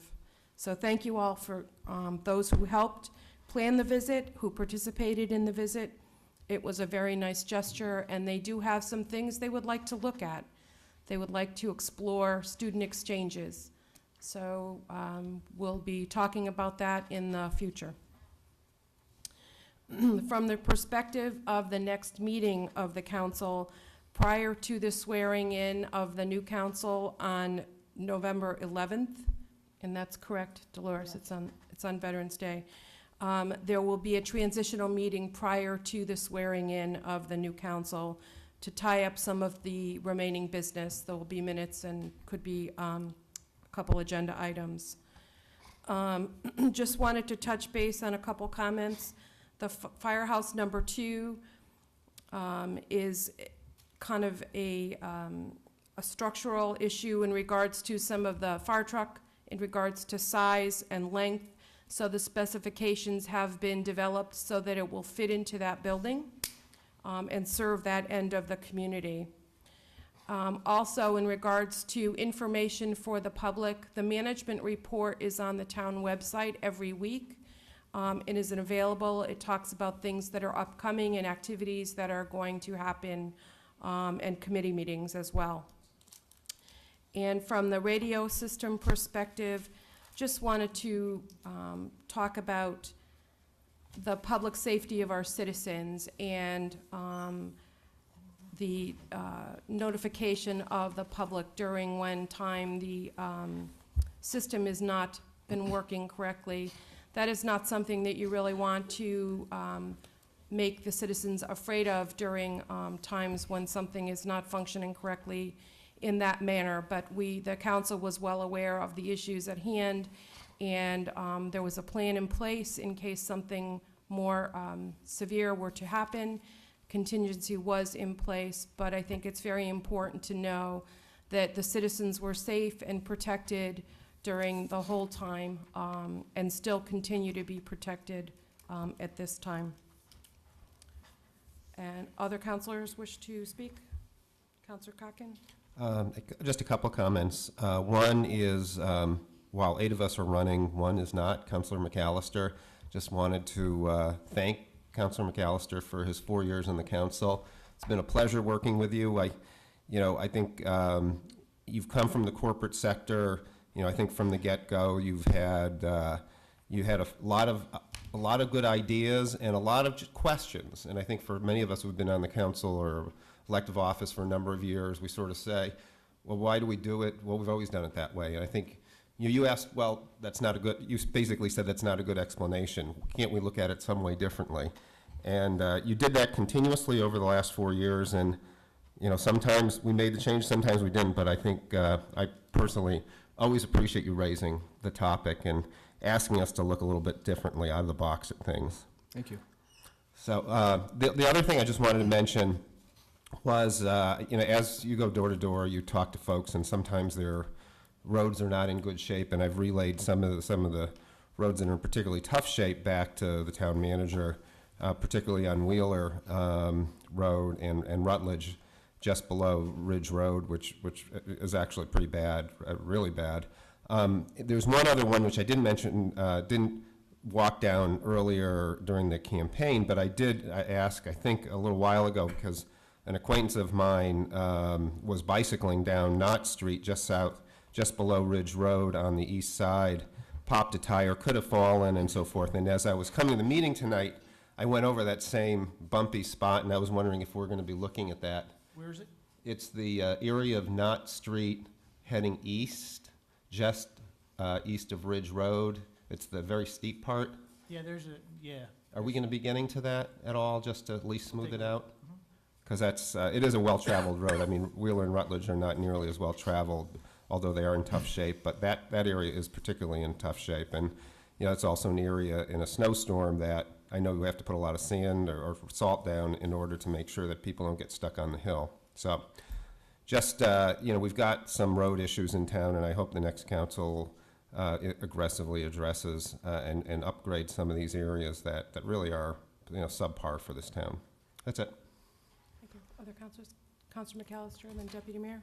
So thank you all for those who helped plan the visit, who participated in the visit. It was a very nice gesture, and they do have some things they would like to look at. They would like to explore student exchanges. So we'll be talking about that in the future. From the perspective of the next meeting of the council, prior to the swearing in of the new council on November 11th, and that's correct, Dolores, yes. It's on Veterans Day. There will be a transitional meeting prior to the swearing in of the new council to tie up some of the remaining business. There will be minutes and could be couple agenda items. Just wanted to touch base on a couple comments. The firehouse number 2 is kind of a structural issue in regards to some of the fire truck, in regards to size and length. So the specifications have been developed so that it will fit into that building and serve that end of the community. Also, in regards to information for the public, the management report is on the town website every week. It isn't available. It talks about things that are upcoming and activities that are going to happen, and committee meetings as well. And from the radio system perspective, just wanted to talk about the public safety of our citizens and the notification of the public during when time the system has not been working correctly. That is not something that you really want to make the citizens afraid of during times when something is not functioning correctly in that manner. But the council was well aware of the issues at hand, and there was a plan in place in case something more severe were to happen. Contingency was in place, but I think it's very important to know that the citizens were safe and protected during the whole time, and still continue to be protected at this time. And other councilors wish to speak? Councilor Cocken? Just a couple comments. One is, while 8 of us are running, 1 is not, Councilor McAllister. Just wanted to thank Councilor McAllister for his 4 years on the council. It's been a pleasure working with you. I think you've come from the corporate sector. I think from the get-go you've had a lot of good ideas and a lot of questions. And I think for many of us who've been on the council or elective office for a number of years, we sort of say, well, why do we do it? Well, we've always done it that way. And I think you asked, well, you basically said that's not a good explanation. Can't we look at it some way differently? And you did that continuously over the last 4 years. And, sometimes we made the change, sometimes we didn't. But I think I personally always appreciate you raising the topic and asking us to look a little bit differently out of the box at things. Thank you. So the other thing I just wanted to mention was, as you go door to door, you talk to folks, and sometimes their roads are not in good shape. And I've relayed some of the roads that are in particularly tough shape back to the town manager, particularly on Wheeler Road and Rutledge, just below Ridge Road, which is actually pretty bad, really bad. There's one other one which I didn't mention, didn't walk down earlier during the campaign, but I asked, I think, a little while ago, because an acquaintance of mine was bicycling down Knott Street, just below Ridge Road on the east side, popped a tire, could have fallen, and so forth. And as I was coming to the meeting tonight, I went over that same bumpy spot, and I was wondering if we're going to be looking at that. Where is it? It's the area of Knott Street heading east, just east of Ridge Road. It's the very steep part. Yeah, Are we going to be getting to that at all, just to at least smooth it out? Because it is a well-traveled road. I mean, Wheeler and Rutledge are not nearly as well-traveled, although they are in tough shape. But that area is particularly in tough shape. And, it's also an area in a snowstorm that I know we have to put a lot of sand or salt down in order to make sure that people don't get stuck on the hill. So just, we've got some road issues in town, and I hope the next council aggressively addresses and upgrades some of these areas that really are, subpar for this town. That's it. Thank you. Other councilors? Councilor McAllister and then Deputy Mayor.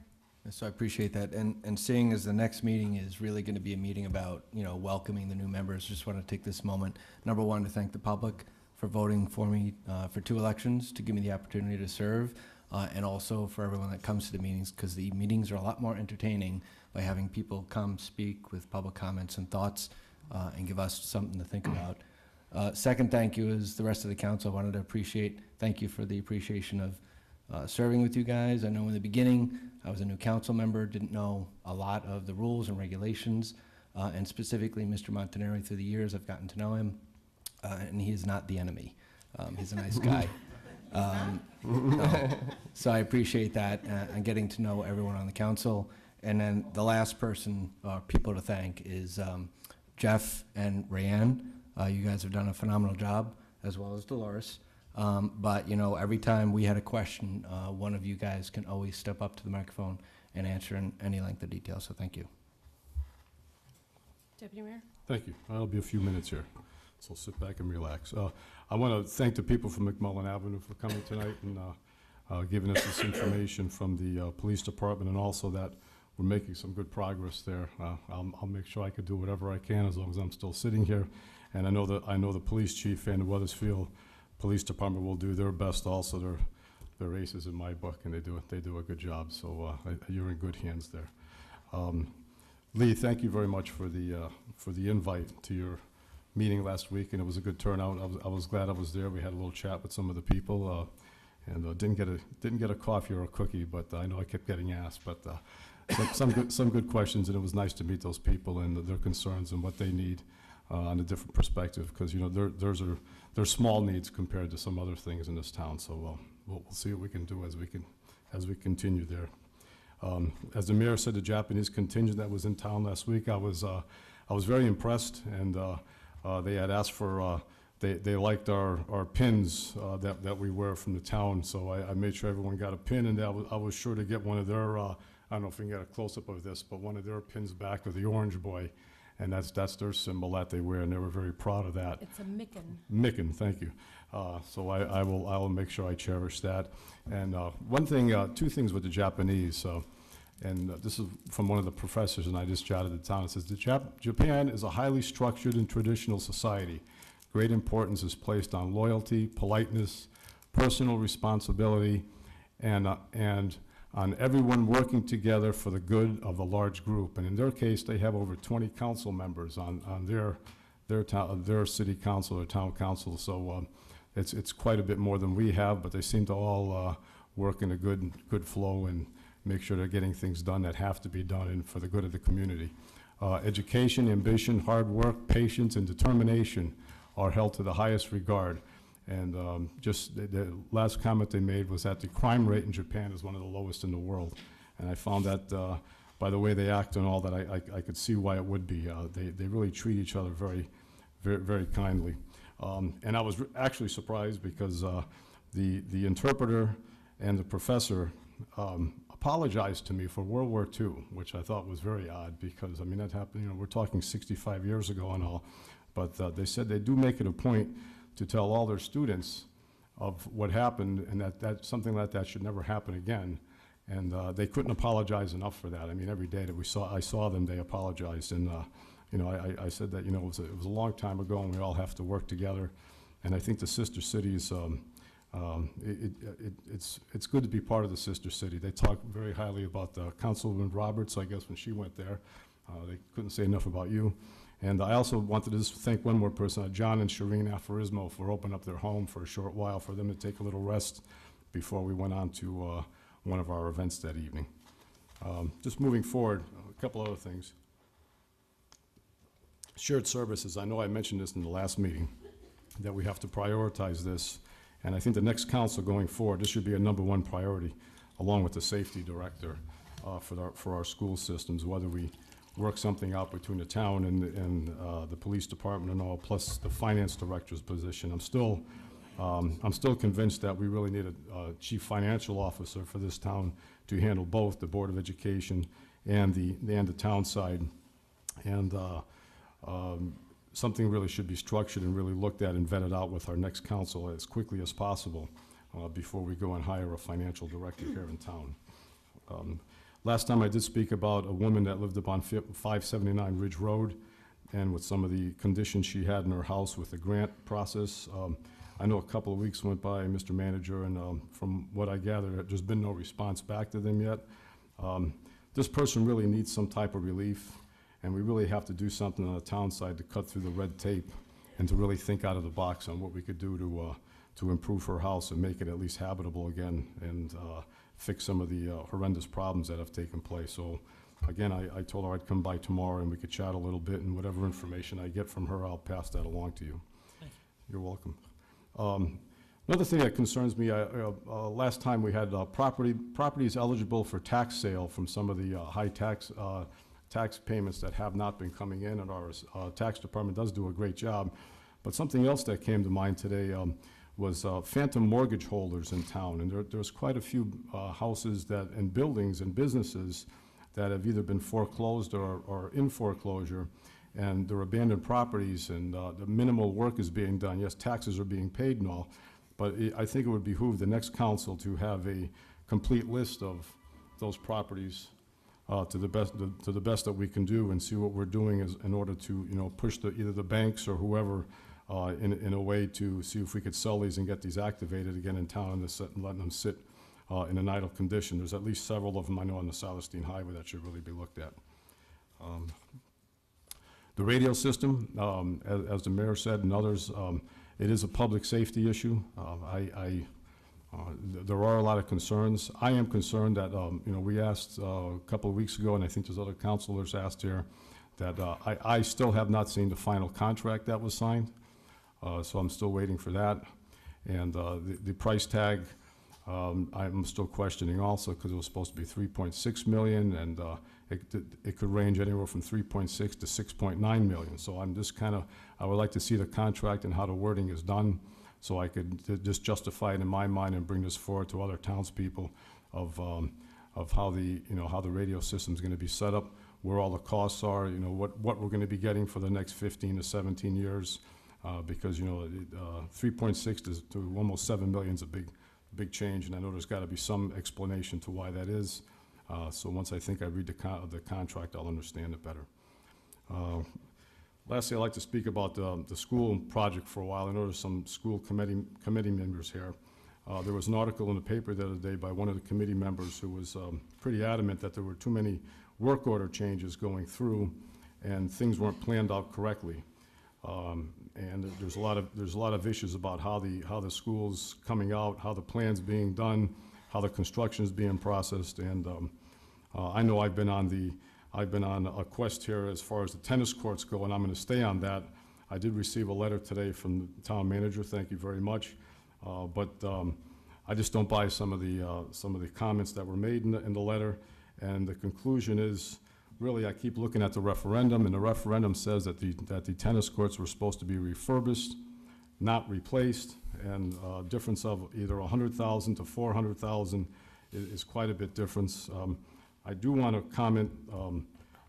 So I appreciate that. And seeing as the next meeting is really going to be a meeting about, welcoming the new members, just want to take this moment, number one, to thank the public for voting for me for 2 elections, to give me the opportunity to serve, and also for everyone that comes to the meetings, because the meetings are a lot more entertaining by having people come speak with public comments and thoughts and give us something to think about. Second thank you is the rest of the council. I wanted to thank you for the appreciation of serving with you guys. I know in the beginning, I was a new council member, didn't know a lot of the rules and regulations, and specifically Mr. Montanari. Through the years, I've gotten to know him, and he is not the enemy. He's a nice guy. So I appreciate that, and getting to know everyone on the council. And then the last person, people to thank is Jeff and Rayanne. You guys have done a phenomenal job, as well as Dolores. But, you know, every time we had a question, one of you guys can always step up to the microphone and answer in any length of detail, so thank you. Deputy Mayor? Thank you. I'll be a few minutes here, so sit back and relax. I want to thank the people from McMullen Avenue for coming tonight and giving us this information from the police department, and also that we're making some good progress there. I'll make sure I can do whatever I can as long as I'm still sitting here. And I know the police chief and the Weathersfield Police Department will do their best also. They're aces in my book, and they do a good job. So you're in good hands there. Lee, thank you very much for the invite to your meeting last week, and it was a good turnout. I was glad I was there. We had a little chat with some of the people, and didn't get a coffee or a cookie, but I know I kept getting asked. But some good questions, and it was nice to meet those people and their concerns and what they need on a different perspective, because you know they're small needs compared to some other things in this town. So we'll see what we can do as we continue there. As the mayor said, the Japanese contingent that was in town last week, I was very impressed, and they had asked for, they liked our pins that we wear from the town, so I made sure everyone got a pin, and I was sure to get one of their, I don't know if we can get a close-up of this, but one of their pins back with the orange boy, and that's their symbol that they wear, and they were very proud of that. It's a Micken. Micken, thank you. So I will make sure I cherish that. And one thing, two things with the Japanese, and this is from one of the professors, and I just jotted it down. It says, Japan is a highly structured and traditional society. Great importance is placed on loyalty, politeness, personal responsibility, and on everyone working together for the good of the large group. And in their case, they have over 20 council members on their city council or town council. So it's quite a bit more than we have, but they seem to all work in a good flow and make sure they're getting things done that have to be done and for the good of the community. Education, ambition, hard work, patience, and determination are held to the highest regard. And just the last comment they made was that the crime rate in Japan is one of the lowest in the world. And I found that by the way they act and all that, I could see why it would be. They really treat each other very, very, very kindly. And I was actually surprised because the interpreter and the professor apologized to me for World War II, which I thought was very odd because, I mean, that happened, you know, we're talking 65 years ago and all, but they said they do make it a point to tell all their students of what happened and that something like that should never happen again. And they couldn't apologize enough for that. I mean, every day that I saw them, they apologized. And, you know, I said that, you know, it was a long time ago and we all have to work together. And I think the sister cities, it's good to be part of the sister city. They talk very highly about Councilwoman Roberts, I guess, when she went there. They couldn't say enough about you. And I also wanted to just thank one more person, John and Shireen Aforismo, for opening up their home for a short while for them to take a little rest before we went on to one of our events that evening. Just moving forward, a couple other things. Shared services, I know I mentioned this in the last meeting, that we have to prioritize this. And I think the next council going forward, this should be a #1 priority, along with the safety director for our school systems, whether we work something out between the town and the police department and all, plus the finance director's position. I'm still convinced that we really need a chief financial officer for this town to handle both the Board of Education and the town side. And something really should be structured and really looked at and vetted out with our next council as quickly as possible before we go and hire a financial director here in town. Last time I did speak about a woman that lived up on 579 Ridge Road and with some of the conditions she had in her house with the grant process. I know a couple of weeks went by, Mr. Manager, and from what I gather, there's been no response back to them yet. This person really needs some type of relief, and we really have to do something on the town side to cut through the red tape and to really think out of the box on what we could do to improve her house and make it at least habitable again and fix some of the horrendous problems that have taken place. So again, I told her I'd come by tomorrow and we could chat a little bit, and whatever information I get from her, I'll pass that along to you. You're welcome. Another thing that concerns me, last time we had properties eligible for tax sale from some of the high tax payments that have not been coming in, and our tax department does do a great job. But something else that came to mind today was phantom mortgage holders in town. And there's quite a few houses and buildings and businesses that have either been foreclosed or in foreclosure, and they're abandoned properties, and the minimal work is being done. Yes, taxes are being paid and all, but I think it would behoove the next council to have a complete list of those properties to the best that we can do, and see what we're doing in order to, push either the banks or whoever in a way to see if we could sell these and get these activated again in town, and letting them sit in an idle condition. There's at least several of them I know on the Celestine Highway that should really be looked at. The radio system, as the mayor said and others, it is a public safety issue. There are a lot of concerns. I am concerned that, we asked a couple of weeks ago, and I think there's other councilors asked here, that I still have not seen the final contract that was signed, so I'm still waiting for that. And the price tag, I'm still questioning also, because it was supposed to be 3.6 million, and it could range anywhere from 3.6 to 6.9 million. So I'm just I would like to see the contract and how the wording is done, so I could just justify it in my mind and bring this forward to other townspeople of how the radio system is going to be set up, where all the costs are, what we're going to be getting for the next 15 to 17 years, because 3.6 to almost 7 million is a big change, and I know there's got to be some explanation to why that is. So once I read the contract, I'll understand it better. Lastly, I'd like to speak about the school project for a while. I know there's some school committee members here. There was an article in the paper the other day by one of the committee members who was pretty adamant that there were too many work order changes going through, and things weren't planned out correctly. And there's a lot of issues about how the school's coming out, how the plan's being done, how the construction is being processed, and I know I've been on a quest here as far as the tennis courts go, and I'm going to stay on that. I did receive a letter today from the town manager. Thank you very much. But I just don't buy some of the comments that were made in the letter, and the conclusion is, really, I keep looking at the referendum, and the referendum says that the tennis courts were supposed to be refurbished, not replaced, and a difference of either 100,000 to 400,000 is quite a bit difference. I do want to comment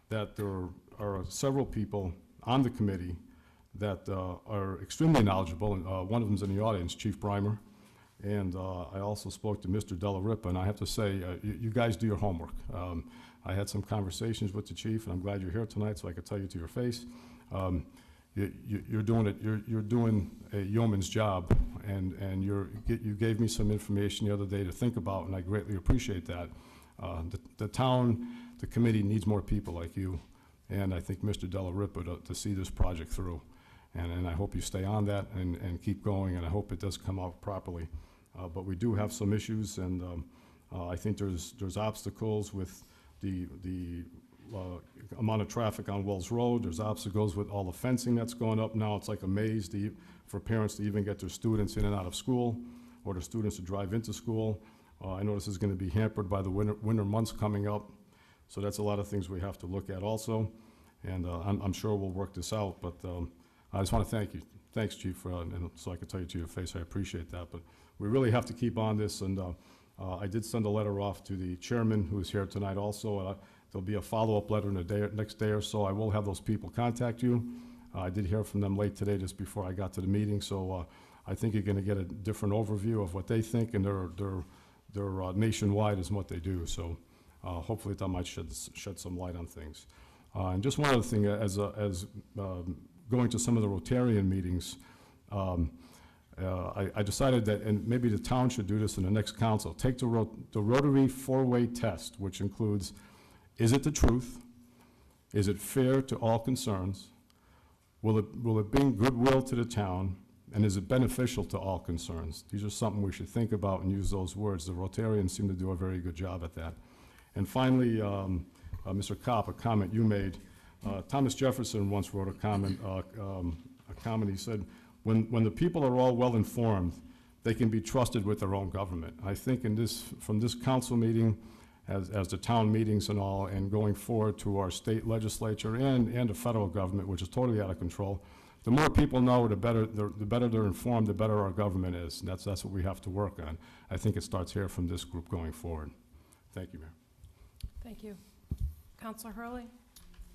that there are several people on the committee that are extremely knowledgeable, and one of them's in the audience, Chief Breimer, and I also spoke to Mr. Della Ripa, and I have to say, you guys do your homework. I had some conversations with the chief, and I'm glad you're here tonight so I could tell you to your face. You're doing a yeoman's job, and you gave me some information the other day to think about, and I greatly appreciate that. The committee needs more people like you, and I think Mr. Della Ripa to see this project through. And I hope you stay on that and keep going, and I hope it does come out properly. But we do have some issues, and I think there's obstacles with the amount of traffic on Wells Road. There's obstacles with all the fencing that's going up now. It's like a maze for parents to even get their students in and out of school, or the students to drive into school. I know this is going to be hampered by the winter months coming up, so that's a lot of things we have to look at also, and I'm sure we'll work this out, but I just want to thank you. Thanks, Chief, and so I can tell you to your face, I appreciate that, but we really have to keep on this, and I did send a letter off to the chairman, who is here tonight also. There'll be a follow-up letter in the next day or so. I will have those people contact you. I did hear from them late today, just before I got to the meeting, so I think you're going to get a different overview of what they think, and they're nationwide is what they do. So hopefully that might shed some light on things. And just one other thing, as going to some of the Rotarian meetings, I decided that, and maybe the town should do this in the next council, take the Rotary four-way test, which includes, is it the truth? Is it fair to all concerns? Will it bring goodwill to the town? And is it beneficial to all concerns? These are something we should think about and use those words. The Rotarians seem to do a very good job at that. And finally, Mr. Kopp, a comment you made. Thomas Jefferson once wrote a comment. He said, when the people are all well informed, they can be trusted with their own government. I think from this council meeting, as the town meetings and all, and going forward to our state legislature and the federal government, which is totally out of control, the more people know, the better they're informed, the better our government is. And that's what we have to work on. I think it starts here from this group going forward. Thank you, Mayor. Thank you. Counselor Hurley,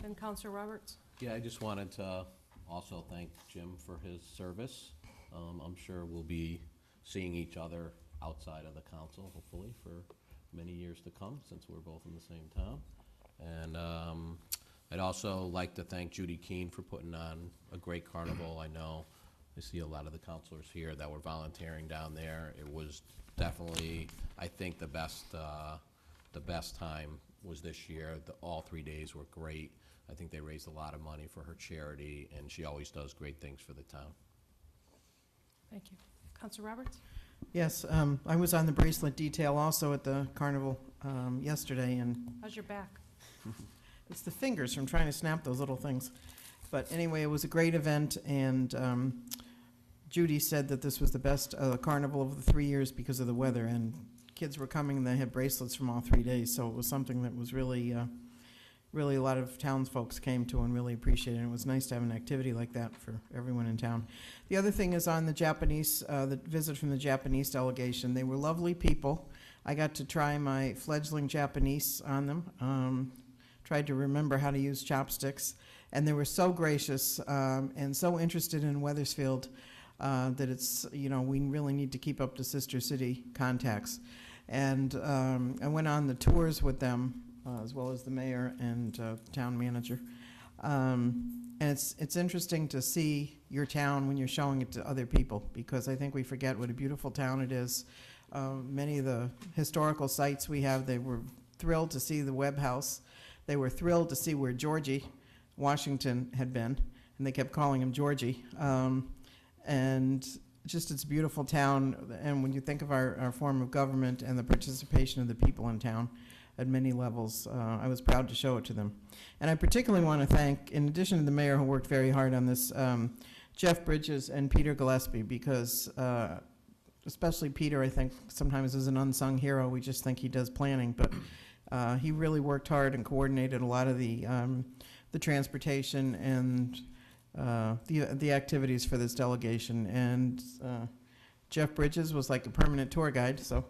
then Counselor Roberts. Yeah, I just wanted to also thank Jim for his service. I'm sure we'll be seeing each other outside of the council, hopefully, for many years to come, since we're both in the same town. And I'd also like to thank Judy Keene for putting on a great carnival. I know I see a lot of the counselors here that were volunteering down there. It was definitely, I think, the best time was this year. All 3 days were great. I think they raised a lot of money for her charity, and she always does great things for the town. Thank you. Counselor Roberts? Yes, I was on the bracelet detail also at the carnival yesterday, and How's your back? it's the fingers from trying to snap those little things. But anyway, it was a great event, and Judy said that this was the best carnival of the 3 years because of the weather, and kids were coming and they had bracelets from all 3 days, so it was something that was really a lot of townsfolk came to and really appreciated it. It was nice to have an activity like that for everyone in town. The other thing is on the Japanese, the visit from the Japanese delegation. They were lovely people. I got to try my fledgling Japanese on them, tried to remember how to use chopsticks, and they were so gracious and so interested in Wethersfield that it's, we really need to keep up the sister city contacts. And I went on the tours with them, as well as the mayor and the town manager. And it's interesting to see your town when you're showing it to other people, because I think we forget what a beautiful town it is. Many of the historical sites we have, they were thrilled to see the Webb House. They were thrilled to see where Georgie Washington had been, and they kept calling him Georgie. And just it's a beautiful town, and when you think of our form of government and the participation of the people in town at many levels, I was proud to show it to them. And I particularly want to thank, in addition to the mayor who worked very hard on this, Jeff Bridges and Peter Gillespie, because especially Peter, I think, sometimes is an unsung hero. We just think he does planning, but he really worked hard and coordinated a lot of the transportation and the activities for this delegation. And Jeff Bridges was like a permanent tour guide, so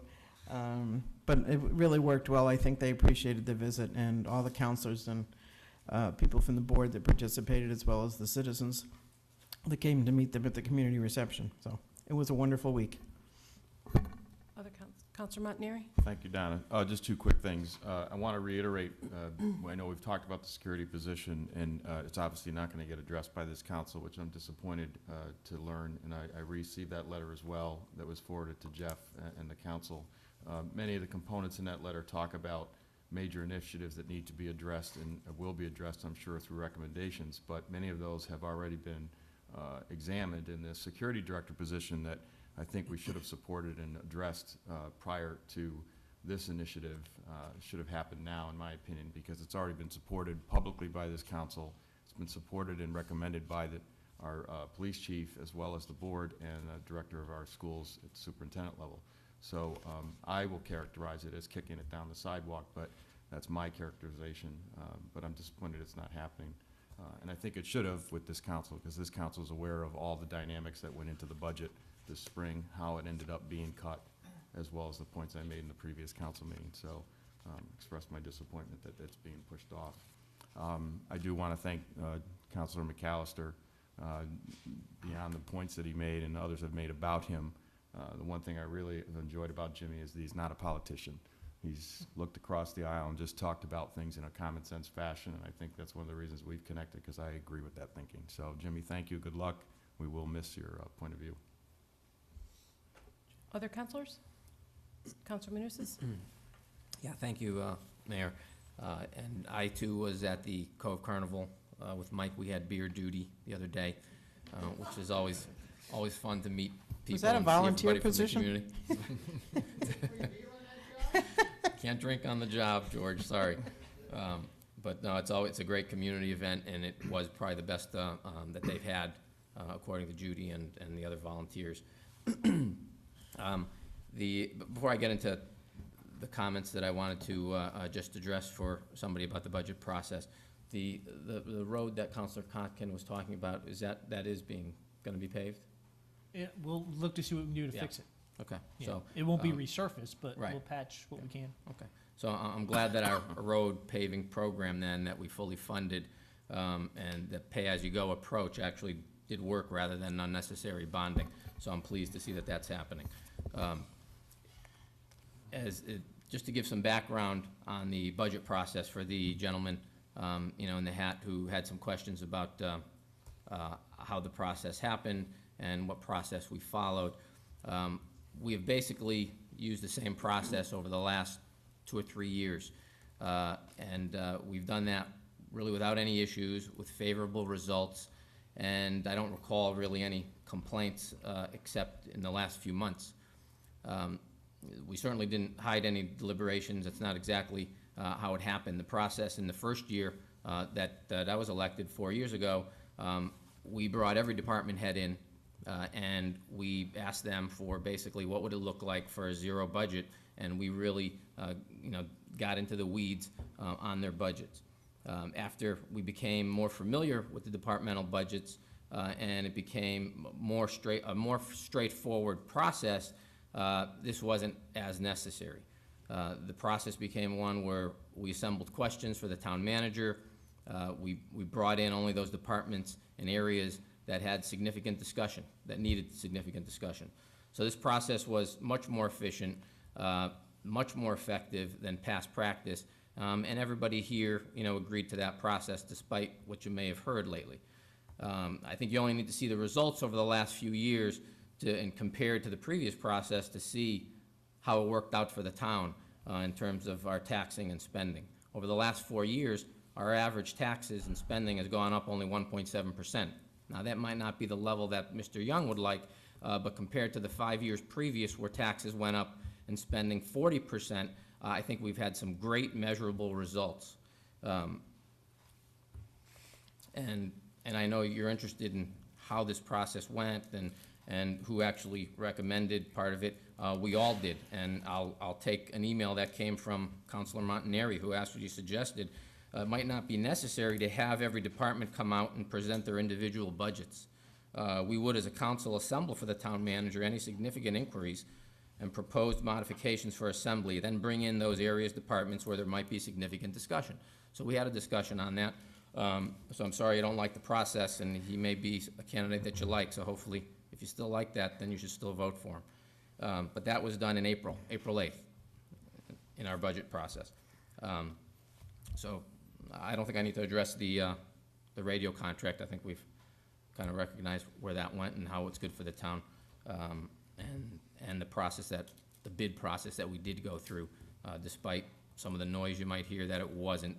but it really worked well. I think they appreciated the visit, and all the counselors and people from the board that participated, as well as the citizens that came to meet them at the community reception. So it was a wonderful week. Other Counselor Montaneri? Thank you, Donna. Just two quick things. I want to reiterate, I know we've talked about the security position, and it's obviously not going to get addressed by this council, which I'm disappointed to learn, and I received that letter as well that was forwarded to Jeff and the council. Many of the components in that letter talk about major initiatives that need to be addressed and will be addressed, I'm sure, through recommendations, but many of those have already been examined in the security director position that I think we should have supported and addressed prior to this initiative. Should have happened now, in my opinion, because it's already been supported publicly by this council. It's been supported and recommended by our police chief, as well as the board and director of our schools at the superintendent level. So I will characterize it as kicking it down the sidewalk, but that's my characterization. But I'm disappointed it's not happening. And I think it should have with this council, because this council is aware of all the dynamics that went into the budget this spring, how it ended up being cut, as well as the points I made in the previous council meeting. So express my disappointment that it's being pushed off. I do want to thank Councilor McAllister, beyond the points that he made and others have made about him. The one thing I really have enjoyed about Jimmy is that he's not a politician. He's looked across the aisle and just talked about things in a common sense fashion, and I think that's one of the reasons we've connected, because I agree with that thinking. So Jimmy, thank you, good luck. We will miss your point of view. Other councilors? Councilor Manousis? Yeah, thank you, Mayor. And I too was at the Cove Carnival with Mike. We had beer duty the other day, which is always fun to meet people. Was that a and see volunteer everybody from position? the community. Can't drink on the job, George, sorry. But no, it's a great community event, and it was probably the best that they've had, according to Judy and the other volunteers. Before I get into the comments that I wanted to just address for somebody about the budget process, the road that Councilor Kotkin was talking about, that is going to be paved? We'll look to see what we can do to Yeah. fix it. Okay, Yeah. so. It won't be resurfaced, but right. we'll patch what we can. Okay, so I'm glad that our road paving program then, that we fully funded, and the pay-as-you-go approach actually did work rather than unnecessary bonding. So I'm pleased to see that that's happening. Just to give some background on the budget process for the gentleman, in the hat who had some questions about how the process happened and what process we followed. We have basically used the same process over the last 2 or 3 years. We've done that really without any issues, with favorable results, and I don't recall really any complaints except in the last few months. We certainly didn't hide any deliberations. That's not exactly how it happened. The process in the first year that I was elected 4 years ago, we brought every department head in, and we asked them for basically what would it look like for a zero budget, and we really got into the weeds on their budgets. After we became more familiar with the departmental budgets, and it became a more straightforward process, this wasn't as necessary. The process became one where we assembled questions for the town manager. We brought in only those departments and areas that had significant discussion, that needed significant discussion. So this process was much more efficient, much more effective than past practice, and everybody here, agreed to that process despite what you may have heard lately. I think you only need to see the results over the last few years and compare it to the previous process to see how it worked out for the town in terms of our taxing and spending. Over the last 4 years, our average taxes and spending has gone up only 1.7%. Now, that might not be the level that Mr. Young would like, but compared to the 5 years previous where taxes went up and spending 40%, I think we've had some great measurable results. And I know you're interested in how this process went and who actually recommended part of it. We all did, and I'll take an email that came from Councilor Montanari, who asked what you suggested. It might not be necessary to have every department come out and present their individual budgets. We would, as a council, assemble for the town manager any significant inquiries and proposed modifications for assembly, then bring in those areas, departments where there might be significant discussion. So we had a discussion on that. So I'm sorry you don't like the process, and he may be a candidate that you like, so hopefully, if you still like that, then you should still vote for him. But that was done in April 8th, in our budget process. So I don't think I need to address the radio contract. I think we've kind of recognized where that went and how it's good for the town, and the bid process that we did go through, despite some of the noise you might hear that it wasn't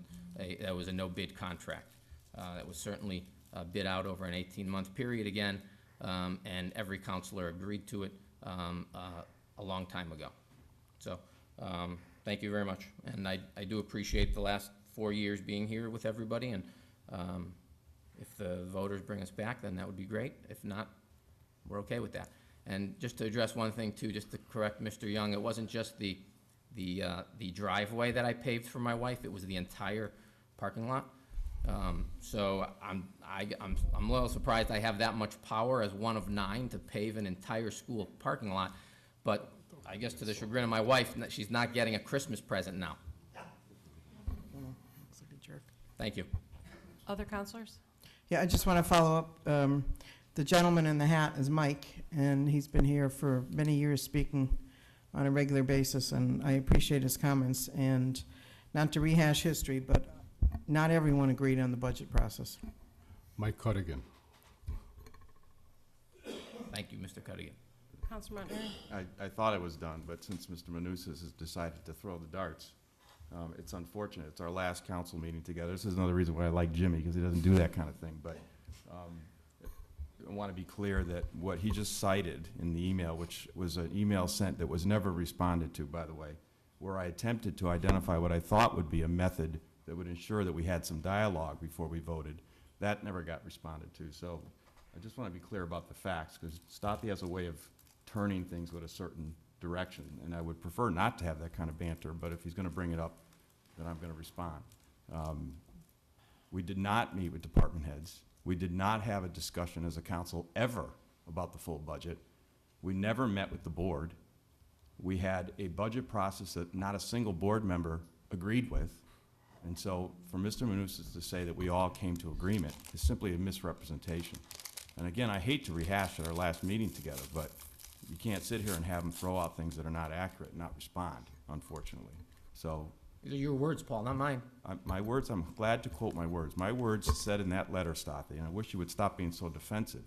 that was a no-bid contract. That was certainly bid out over an 18-month period again, and every counselor agreed to it a long time ago. So thank you very much, and I do appreciate the last 4 years being here with everybody, and if the voters bring us back, then that would be great. If not, we're okay with that. And just to address one thing too, just to correct Mr. Young, it wasn't just the driveway that I paved for my wife, it was the entire parking lot. So I'm a little surprised I have that much power as one of 9 to pave an entire school parking lot, but I guess to the chagrin of my wife, she's not getting a Christmas present now. Looks like a jerk. Thank you. Other counselors? Yeah, I just want to follow up. The gentleman in the hat is Mike, and he's been here for many years speaking on a regular basis, and I appreciate his comments. And not to rehash history, but not everyone agreed on the budget process. Mike Cuddigan. Thank you, Mr. Cuddigan. Councilor Montanari? I thought it was done, but since Mr. Manousis has decided to throw the darts, it's unfortunate. It's our last council meeting together. This is another reason why I like Jimmy, because he doesn't do that kind of thing. But I want to be clear that what he just cited in the email, which was an email sent that was never responded to, by the way, where I attempted to identify what I thought would be a method that would ensure that we had some dialogue before we voted, that never got responded to. So I just want to be clear about the facts, because Stothy has a way of turning things with a certain direction. And I would prefer not to have that kind of banter, but if he's gonna bring it up, then I'm gonna respond. We did not meet with department heads. We did not have a discussion as a council ever about the full budget. We never met with the board. We had a budget process that not a single board member agreed with. And so for Mr. Manousis to say that we all came to agreement is simply a misrepresentation. And again, I hate to rehash our last meeting together, but you can't sit here and have them throw out things that are not accurate and not respond, unfortunately. So These are your words, Paul, not mine. my words, I'm glad to quote my words. My words said in that letter, Stothy, and I wish you would stop being so defensive.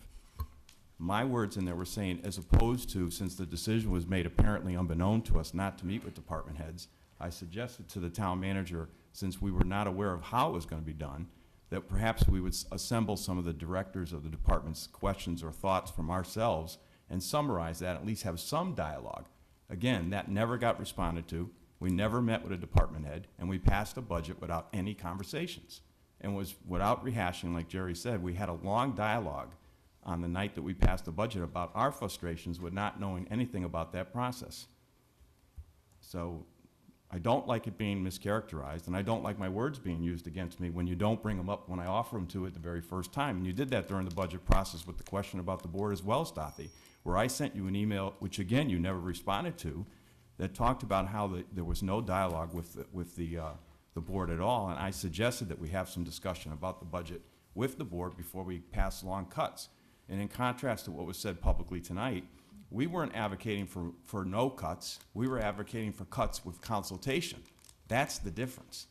My words in there were saying, as opposed to, since the decision was made apparently unbeknown to us not to meet with department heads, I suggested to the town manager, since we were not aware of how it was going to be done, that perhaps we would assemble some of the directors of the department's questions or thoughts from ourselves and summarize that, at least have some dialogue. Again, that never got responded to. We never met with a department head, and we passed a budget without any conversations. And was without rehashing, like Jerry said, we had a long dialogue on the night that we passed the budget about our frustrations with not knowing anything about that process. So I don't like it being mischaracterized, and I don't like my words being used against me when you don't bring them up when I offer them to at the very first time. And you did that during the budget process with the question about the board as well, Stothy, where I sent you an email, which again, you never responded to, that talked about how there was no dialogue with the board at all, and I suggested that we have some discussion about the budget with the board before we pass along cuts. And in contrast to what was said publicly tonight, we weren't advocating for no cuts. We were advocating for cuts with consultation. That's the difference.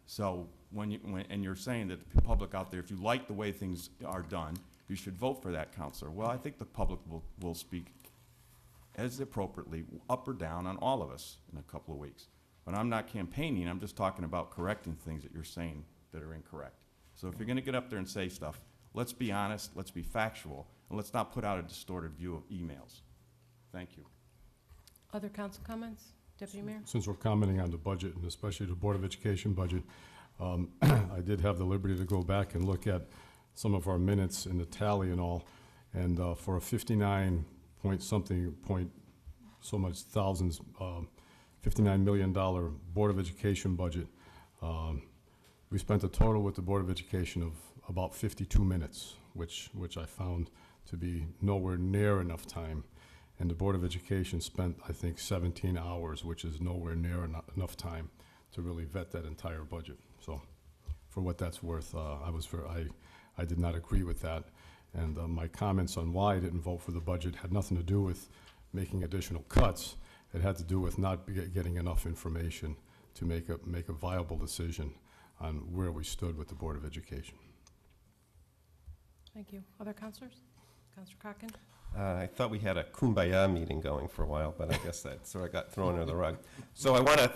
So and you're saying that the public out there, if you like the way things are done, you should vote for that, Counselor. Well, I think the public will speak as appropriately, up or down, on all of us in a couple of weeks. But I'm not campaigning, I'm just talking about correcting things that you're saying that are incorrect. So if you're gonna get up there and say stuff, let's be honest, let's be factual, and let's not put out a distorted view of emails. Thank you. Other council comments? Deputy Mayor? Since we're commenting on the budget, and especially the Board of Education budget, I did have the liberty to go back and look at some of our minutes and the tally and all, and for a 59 point something, $59 million Board of Education budget, we spent a total with the Board of Education of about 52 minutes, which I found to be nowhere near enough time. And the Board of Education spent, I think, 17 hours, which is nowhere near enough time to really vet that entire budget. So for what that's worth, I did not agree with that. And my comments on why I didn't vote for the budget had nothing to do with making additional cuts. It had to do with not getting enough information to make a viable decision on where we stood with the Board of Education. Thank you. Other councilors? Councilor Cocken? I thought we had a kumbaya meeting going for a while, but I guess that sort of got thrown under the rug. So I want to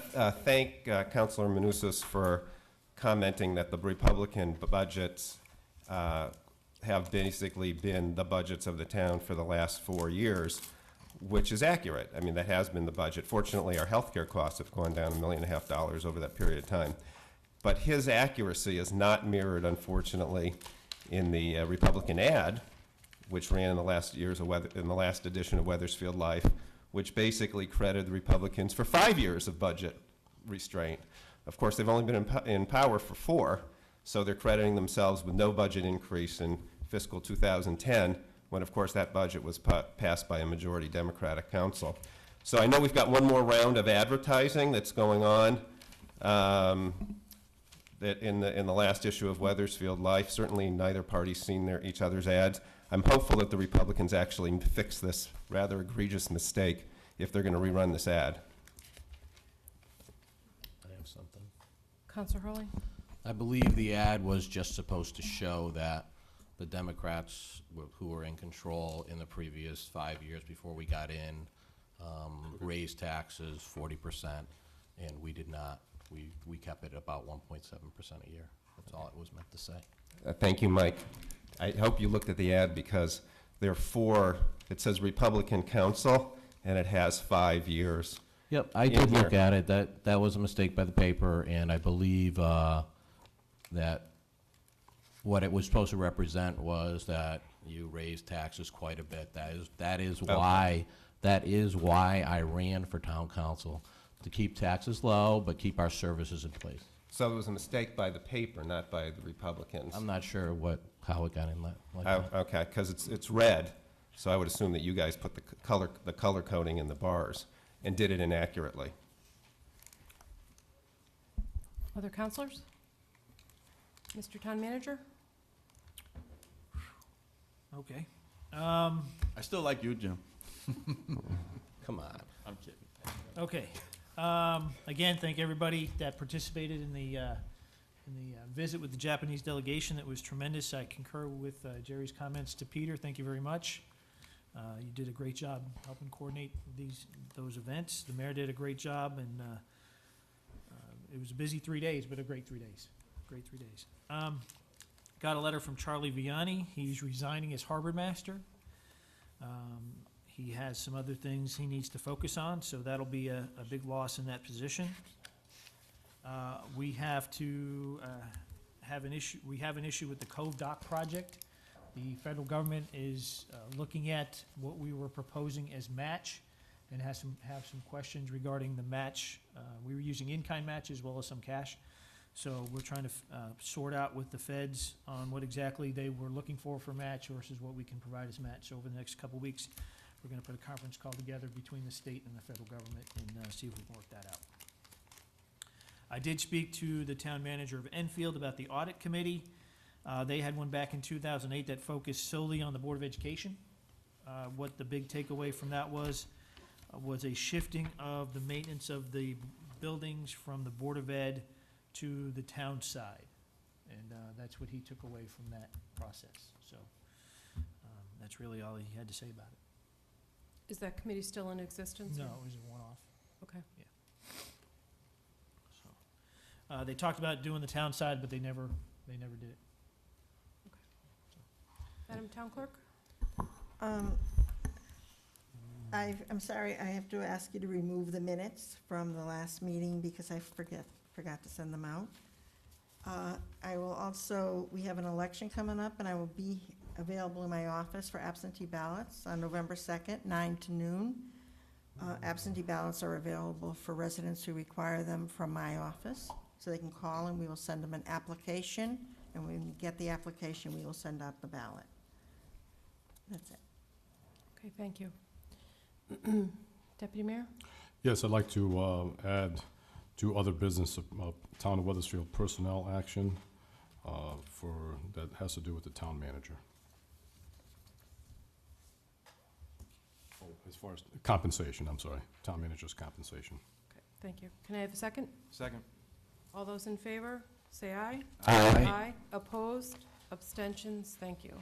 thank Councilor Manousis for commenting that the Republican budgets have basically been the budgets of the town for the last 4 years, which is accurate. I mean, that has been the budget. Fortunately, our healthcare costs have gone down $1.5 million over that period of time. But his accuracy is not mirrored, unfortunately, in the Republican ad, which ran in the last edition of Weathersfield Life, which basically credited the Republicans for 5 years of budget restraint. Of course, they've only been in power for 4, so they're crediting themselves with no budget increase in fiscal 2010, when, of course, that budget was passed by a majority Democratic council. So I know we've got one more round of advertising that's going on that in the last issue of Weathersfield Life. Certainly neither party's seen each other's ads. I'm hopeful that the Republicans actually fix this rather egregious mistake if they're going to rerun this ad. I have something. Councilor Hurley? I believe the ad was just supposed to show that the Democrats who were in control in the previous 5 years before we got in raised taxes 40%, and we did not. We kept it about 1.7% a year. That's all it was meant to say. Thank you, Mike. I hope you looked at the ad because there are 4, it says Republican council, and it has 5 years. Yep, I did look at it. That was a mistake by the paper, and I believe that what it was supposed to represent was that You raised taxes quite a bit. That is Okay. why I ran for town council, to keep taxes low, but keep our services in place. So it was a mistake by the paper, not by the Republicans? I'm not sure how it got in like that. Oh, okay, because it's red, so I would assume that you guys put the color coding in the bars and did it inaccurately. Other counselors? Mr. Town Manager? Okay. I still like you, Jim. Come on. I'm kidding. Okay. Again, thank everybody that participated in the visit with the Japanese delegation. That was tremendous. I concur with Jerry's comments to Peter. Thank you very much. You did a great job helping coordinate those events. The mayor did a great job, and it was a busy 3 days, but a great 3 days. Great 3 days. Got a letter from Charlie Vianney. He's resigning as harbor master. He has some other things he needs to focus on, so that'll be a big loss in that position. We have to have an issue. We have an issue with the Cove Dock project. The federal government is looking at what we were proposing as match, and have some questions regarding the match. We were using in-kind match as well as some cash. So we're trying to sort out with the feds on what exactly they were looking for match versus what we can provide as match. So over the next couple of weeks, we're going to put a conference call together between the state and the federal government and see if we can work that out. I did speak to the town manager of Enfield about the audit committee. They had one back in 2008 that focused solely on the Board of Education. What the big takeaway from that was a shifting of the maintenance of the buildings from the Board of Ed to the town side. And that's what he took away from that process. So that's really all he had to say about it. Is that committee still in existence? No, or- it was a one-off. Okay. So they talked about doing the town side, but they never did it. Madam Town Clerk? I'm sorry, I have to ask you to remove the minutes from the last meeting because I forgot to send them out. I will also, we have an election coming up, and I will be available in my office for absentee ballots on November 2nd, 9 to noon. Absentee ballots are available for residents who require them from my office, so they can call and we will send them an application, and when we get the application, we will send out the ballot. That's it. Okay, thank you. Deputy Mayor? Yes, I'd like to add two other business, Town of Weathersfield personnel action that has to do with the town manager. As far as compensation, I'm sorry, town manager's compensation. Okay, thank you. Can I have a second? Second. All those in favor, say aye. Aye. Aye. Opposed? Abstentions? Thank you.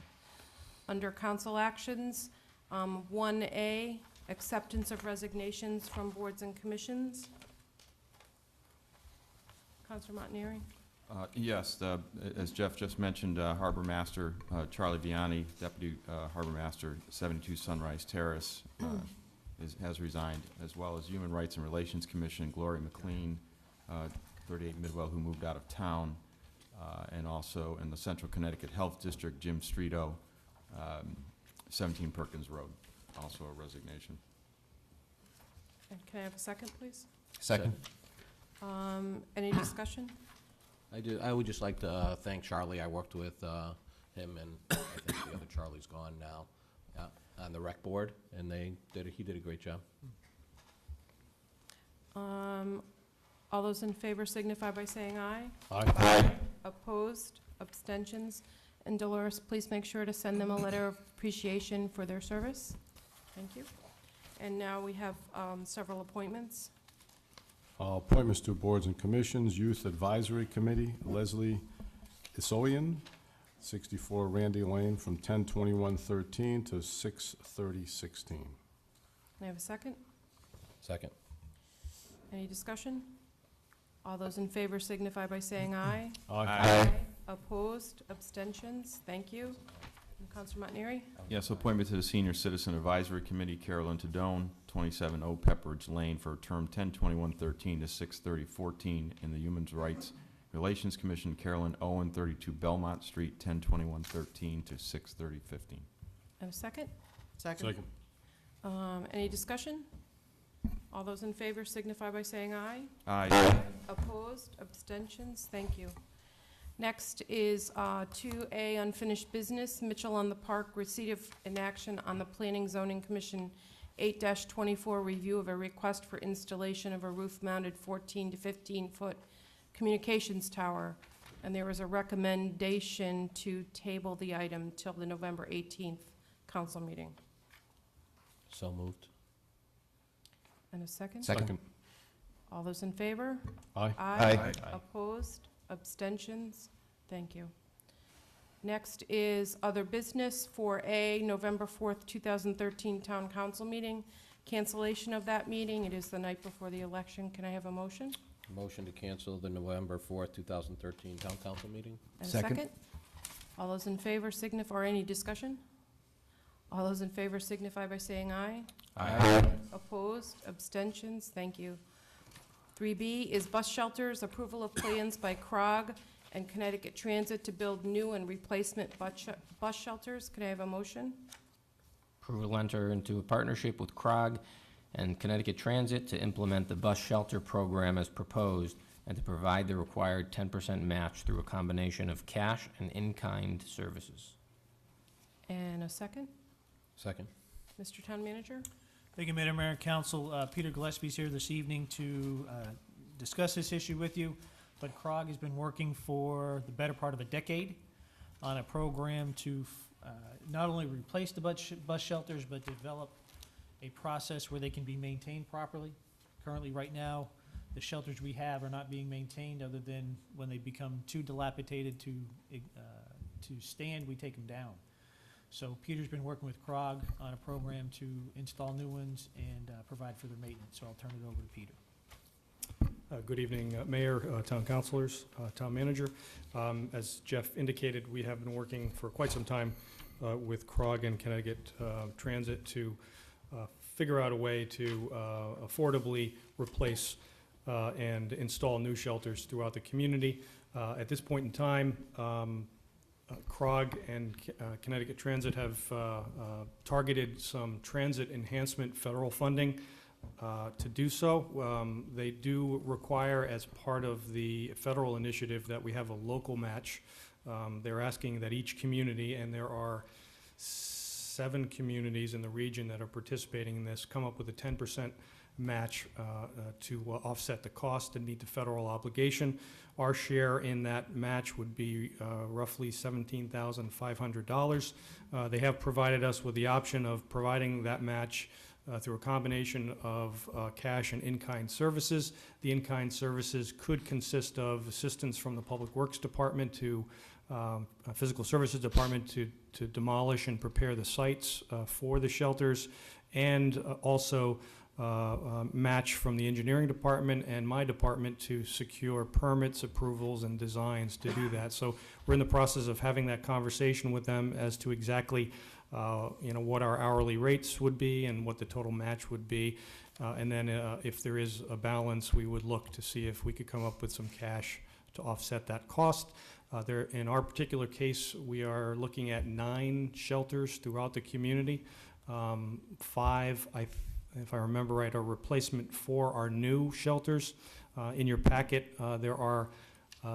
Under council actions, 1A, acceptance of resignations from boards and commissions. Counselor Montanari? Yes, as Jeff just mentioned, Harbor Master Charlie Vianney, Deputy Harbor Master, 72 Sunrise Terrace, has resigned, as well as Human Rights and Relations Commission, Gloria McLean, 38 Midwell, who moved out of town, and also in the Central Connecticut Health District, Jim Streeto, 17 Perkins Road, also a resignation. And can I have a second, please? Second. Any discussion? I would just like to thank Charlie. I worked with him, and I think the other Charlie's gone now, on the rec board, and he did a great job. All those in favor signify by saying aye. Aye. Opposed? Abstentions? And Dolores, please make sure to send them a letter of appreciation for their service. Thank you. And now we have several appointments. Appointments to boards and commissions, Youth Advisory Committee, Leslie Isoyan, 64 Randy Lane, from 10/21/13 to 6/30/16. Can I have a second? Second. Any discussion? All those in favor signify by saying aye. Aye. Opposed? Abstentions? Thank you. And Counselor Montanari? Yes, appointment to the Senior Citizen Advisory Committee, Carolyn Tadone, 27 Old Pepperidge Lane, for a term 10/21/13 to 6/30/14 in the Human Rights Relations Commission, Carolyn Owen, 32 Belmont Street, 102113 to 63015. And a second? Second. Any discussion? All those in favor signify by saying aye. Aye. Opposed, abstentions, thank you. Next is 2A, unfinished business, Mitchell on the Park, receipt of an action on the Planning Zoning Commission 8-24, review of a request for installation of a roof-mounted 14 to 15-foot communications tower. And there was a recommendation to table the item till the November 18th council meeting. So moved. And a second? Second. All those in favor? Aye. Aye. Opposed? Abstentions? Thank you. Next is other business. 4A, November 4th, 2013 Town Council meeting. Cancellation of that meeting. It is the night before the election. Can I have a motion? Motion to cancel the November 4th, 2013 Town Council meeting. And a Second. second? All those in favor signify, or any discussion? All those in favor signify by saying aye. Aye. Opposed? Abstentions? Thank you. 3B is bus shelters, approval of plans by CROG and Connecticut Transit to build new and replacement bus shelters. Can I have a motion? Approval to enter into a partnership with CROG and Connecticut Transit to implement the bus shelter program as proposed and to provide the required 10% match through a combination of cash and in-kind services. And a second? Second. Mr. Town Manager? Thank you, Madam Mayor and Council. Peter Gillespie's here this evening to discuss this issue with you, but CROG has been working for the better part of a decade on a program to not only replace the bus shelters, but develop a process where they can be maintained properly. Currently, right now, the shelters we have are not being maintained other than when they become too dilapidated to stand, we take them down. So Peter's been working with CROG on a program to install new ones and provide for their maintenance, so I'll turn it over to Peter. Good evening, Mayor, Town Councilors, Town Manager. As Jeff indicated, we have been working for quite some time with CROG and Connecticut Transit to figure out a way to affordably replace and install new shelters throughout the community. At this point in time, CROG and Connecticut Transit have targeted some transit enhancement federal funding to do so. They do require, as part of the federal initiative, that we have a local match. They're asking that each community, and there are 7 communities in the region that are participating in this, come up with a 10% match to offset the cost and meet the federal obligation. Our share in that match would be roughly $17,500. They have provided us with the option of providing that match through a combination of cash and in-kind services. The in-kind services could consist of assistance from the Public Works Department to Physical Services Department to demolish and prepare the sites for the shelters, and also match from the engineering department and my department to secure permits, approvals, and designs to do that. So we're in the process of having that conversation with them as to exactly what our hourly rates would be and what the total match would be. And then if there is a balance, we would look to see if we could come up with some cash to offset that cost. In our particular case, we are looking at 9 shelters throughout the community. 5, if I remember right, are replacement for our new shelters. In your packet, there are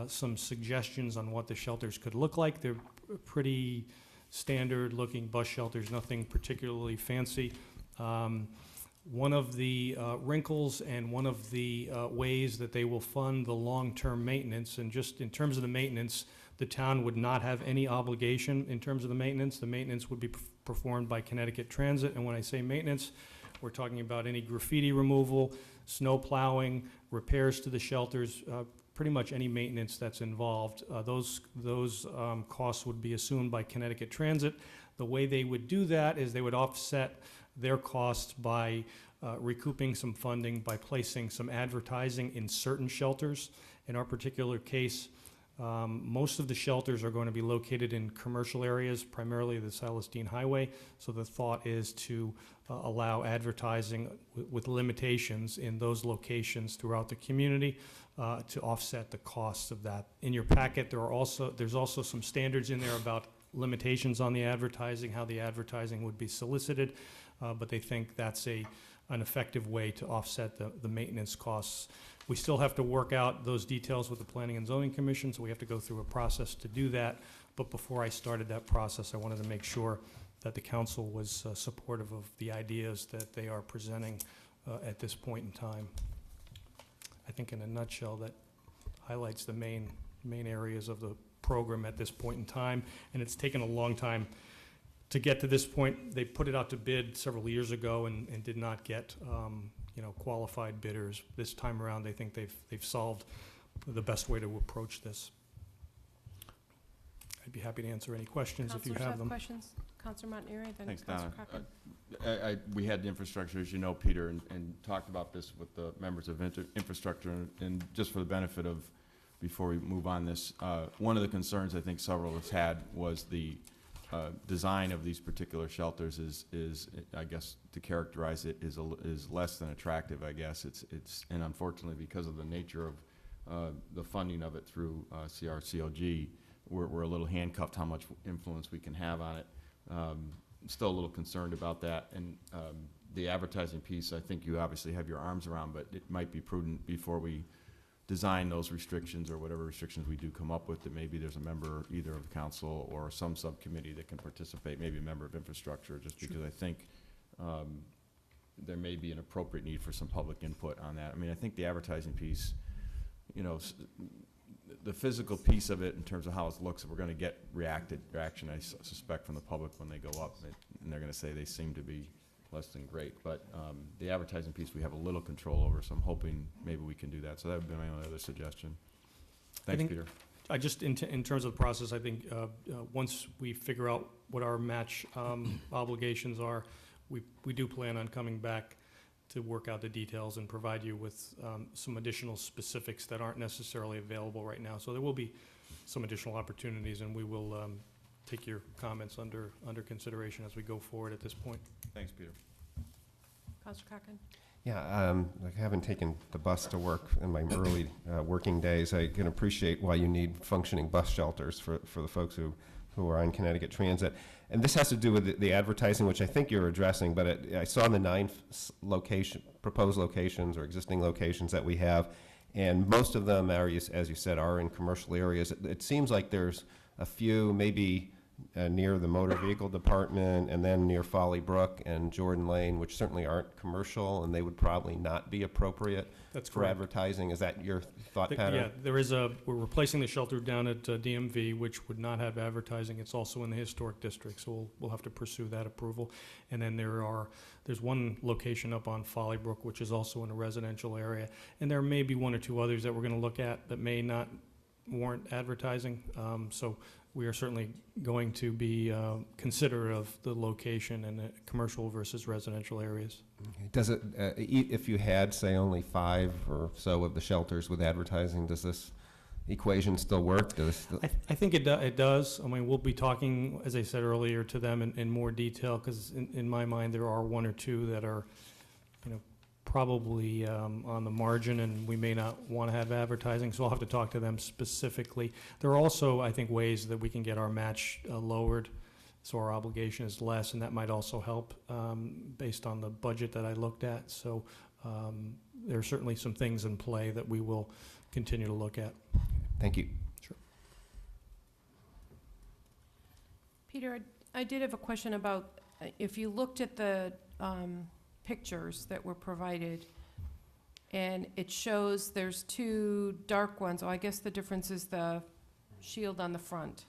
some suggestions on what the shelters could look like. They're pretty standard-looking bus shelters, nothing particularly fancy. One of the wrinkles and one of the ways that they will fund the long-term maintenance, and just in terms of the maintenance, the town would not have any obligation in terms of the maintenance. The maintenance would be performed by Connecticut Transit, and when I say maintenance, we're talking about any graffiti removal, snow plowing, repairs to the shelters, pretty much any maintenance that's involved. Those costs would be assumed by Connecticut Transit. The way they would do that is they would offset their costs by recouping some funding by placing some advertising in certain shelters. In our particular case, Most of the shelters are going to be located in commercial areas, primarily the Celestine Highway. So the thought is to allow advertising with limitations in those locations throughout the community to offset the costs of that. In your packet, there's also some standards in there about limitations on the advertising, how the advertising would be solicited, but they think that's an effective way to offset the maintenance costs. We still have to work out those details with the Planning and Zoning Commission, so we have to go through a process to do that. But before I started that process, I wanted to make sure that the council was supportive of the ideas that they are presenting at this point in time. I think in a nutshell, that highlights the main areas of the program at this point in time, and it's taken a long time to get to this point. They put it out to bid several years ago and did not get qualified bidders. This time around, they think they've solved the best way to approach this. I'd be happy to answer any questions if you have them. Questions? Councilor Montanari, then Thanks, Councilor Donna. Cochran. We had the infrastructure, as you know, Peter, and talked about this with the members of infrastructure, and just for the benefit of, before we move on this, one of the concerns I think several of us had was the design of these particular shelters is I guess to characterize it is less than attractive. I guess it's and unfortunately because of the nature of the funding of it through CRCOG, we're a little handcuffed how much influence we can have on it. Still a little concerned about that, and the advertising piece I think you obviously have your arms around, but it might be prudent before we design those restrictions or whatever restrictions we do come up with, that maybe there's a member either of council or some subcommittee that can participate, maybe a member of infrastructure, just because I think there may be an appropriate need for some public input on that. I mean, I think the advertising piece, the physical piece of it in terms of how it looks, we're going to get reaction, I suspect, from the public when they go up, and they're going to say they seem to be less than great. But the advertising piece we have a little control over, so I'm hoping maybe we can do that. So that would be my only other suggestion. Thanks, Peter. I just, in terms of the process, I think once we figure out what our match obligations are, we do plan on coming back to work out the details and provide you with some additional specifics that aren't necessarily available right now. So there will be some additional opportunities, and we will take your comments under consideration as we go forward at this point. Thanks, Peter. Councilor Cochran. Yeah, I haven't taken the bus to work in my early working days. I can appreciate why you need functioning bus shelters for the folks who are on Connecticut Transit. And this has to do with the advertising, which I think you're addressing, but I saw the 9 proposed locations or existing locations that we have, and most of them, are, as you said, are in commercial areas. It seems like there's a few, maybe near the motor vehicle department, and then near Folly Brook and Jordan Lane, which certainly aren't commercial, and they would probably not be appropriate for advertising. Is that your thought pattern? Yeah, we're replacing the shelter down at DMV, which would not have advertising. It's also in the historic district, so we'll have to pursue that approval. And then there's one location up on Folly Brook, which is also in a residential area, and there may be 1 or 2 others that we're going to look at that may not warrant advertising. So we are certainly going to be considerate of the location and the commercial versus residential areas. Okay. Does it, if you had, say, only 5 or so of the shelters with advertising, does this equation still work? I think it does. I mean, we'll be talking, as I said earlier, to them in more detail, because in my mind, there are 1 or 2 that are, probably on the margin, and we may not want to have advertising, so I'll have to talk to them specifically. There are also, I think, ways that we can get our match lowered, so our obligation is less, and that might also help based on the budget that I looked at. So there are certainly some things in play that we will continue to look at. Thank you. Sure. Peter, I did have a question about, if you looked at the pictures that were provided, and it shows there's 2 dark ones. Oh, I guess the difference is the shield on the front.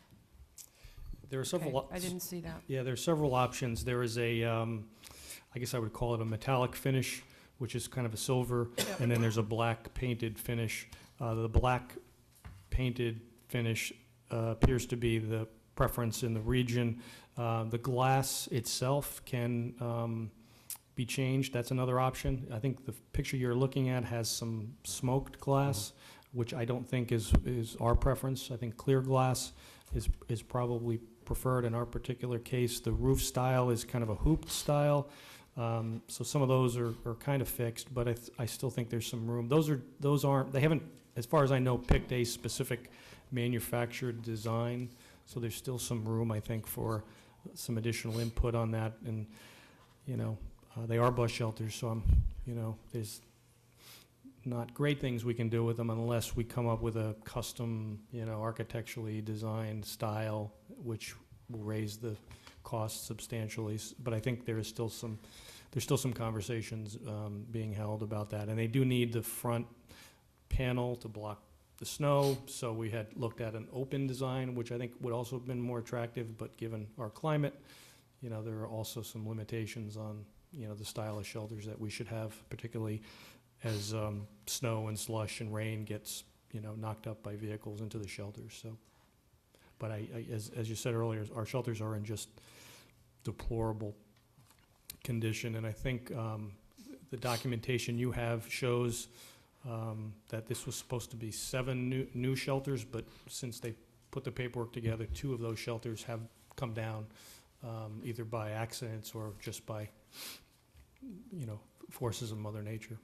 There are several. Okay, I didn't see that. Yeah, there are several options. There is a, I guess I would call it a metallic finish, which is kind of a silver, and then there's a black painted finish. The black painted finish appears to be the preference in the region. The glass itself can be changed. That's another option. I think the picture you're looking at has some smoked glass, which I don't think is our preference. I think clear glass is probably preferred in our particular case. The roof style is kind of a hooped style. So some of those are kind of fixed, but I still think there's some room. They haven't, as far as I know, picked a specific manufactured design, so there's still some room, I think, for some additional input on that. And, they are bus shelters, so there's not great things we can do with them unless we come up with a custom, architecturally designed style, which will raise the cost substantially. But I think there's still some conversations being held about that. And they do need the front panel to block the snow, so we had looked at an open design, which I think would also have been more attractive, but given our climate, there are also some limitations on, the style of shelters that we should have, particularly as snow and slush and rain gets, knocked up by vehicles into the shelters. So, but as you said earlier, our shelters are in just deplorable condition, and I think the documentation you have shows that this was supposed to be 7 new shelters, but since they put the paperwork together, 2 of those shelters have come down, either by accidents or just by, forces of Mother Nature.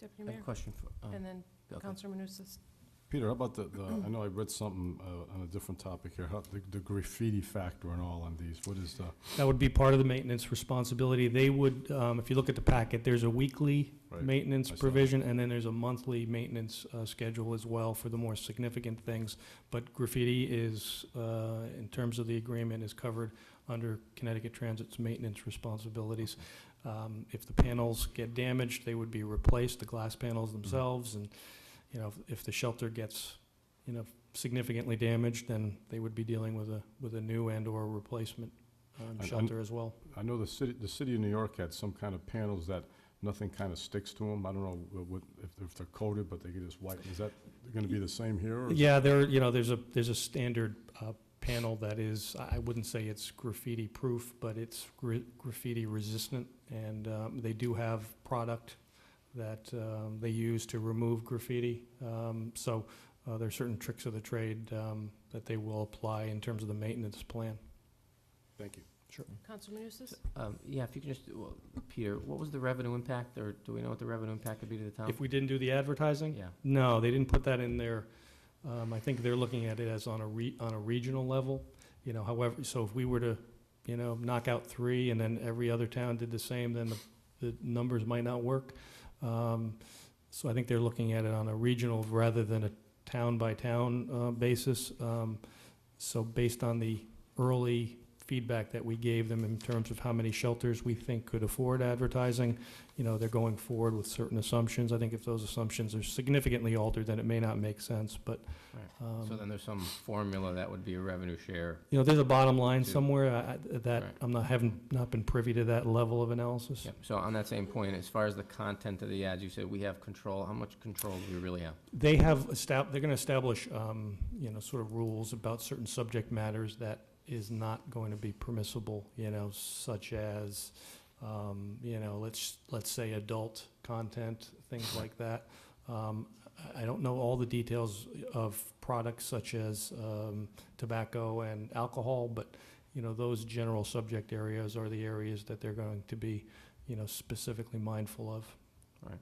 Deputy I have Mayor? a question for, And then okay. Councilor Manousis. Peter, how about I know I read something on a different topic here, how the graffiti factor and all on these, what is the? That would be part of the maintenance responsibility. They would, if you look at the packet, there's a weekly Right. maintenance I saw provision, and then there's a monthly maintenance schedule as well for the more significant things. But graffiti is, in terms of the agreement, is covered under Connecticut Transit's maintenance responsibilities. If the panels get damaged, they would be replaced, the glass panels themselves, and if the shelter gets, significantly damaged, then they would be dealing with a new and/or replacement shelter as well. I know the city of New York had some kind of panels that nothing kind of sticks to them. I don't know if they're coated, but they get just white. Is that going to be the same here? Or Yeah, there's a standard panel that is, I wouldn't say it's graffiti proof, but it's graffiti resistant, and they do have product that they use to remove graffiti. So there are certain tricks of the trade that they will apply in terms of the maintenance plan. Thank you. Sure. Councilor Manousis? Yeah, if you could just, Peter, what was the revenue impact, or do we know what the revenue impact could be to the town? If we didn't do the advertising? Yeah. No, they didn't put that in there. I think they're looking at it as on a regional level. However, so if we were to, knock out 3 and then every other town did the same, then the numbers might not work. So I think they're looking at it on a regional rather than a town-by-town basis. So based on the early feedback that we gave them in terms of how many shelters we think could afford advertising, they're going forward with certain assumptions. I think if those assumptions are significantly altered, then it may not make sense, but. Right. So then there's some formula that would be a revenue share. There's a bottom line to- somewhere that Right. haven't not been privy to that level of analysis. Yep. So on that same point, as far as the content of the ads, you said we have control. How much control do we really have? They have they're going to establish, sort of rules about certain subject matters that is not going to be permissible, such as, let's say adult content, things like that. I don't know all the details of products such as tobacco and alcohol, but, those general subject areas are the areas that they're going to be, specifically mindful of. Right.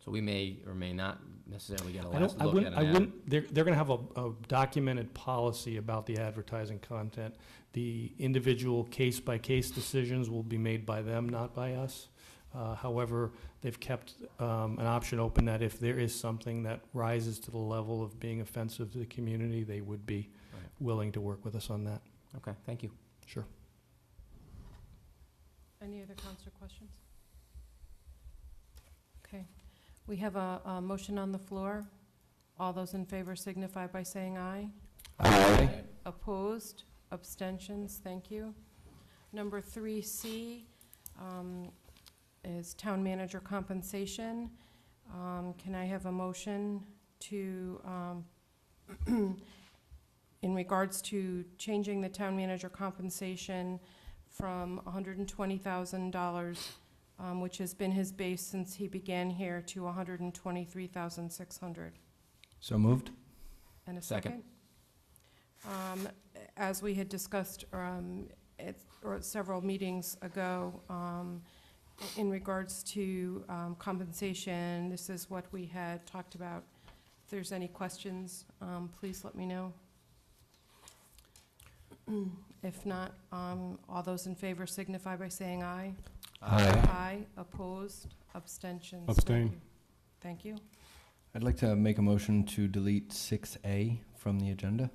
So we may or may not necessarily get a I last look at an ad. They're gonna have a documented policy about the advertising content. The individual case-by-case decisions will be made by them, not by us. However, they've kept an option open that if there is something that rises to the level of being offensive to the community, they would be Right. willing to work with us on that. Okay, thank you. Sure. Any other councilor questions? Okay. We have a motion on the floor. All those in favor signify by saying aye. Aye. Opposed? Abstentions? Thank you. Number 3C is town manager compensation. Can I have a motion to, in regards to changing the town manager compensation from $120,000 which has been his base since he began here, to 123,600. So moved? And a Second. second? As we had discussed or several meetings ago, in regards to compensation, this is what we had talked about. If there's any questions, please let me know. If not, all those in favor signify by saying aye. Aye. Aye. Opposed? Abstentions? Abstain. Thank you. I'd like to make a motion to delete 6A from the agenda.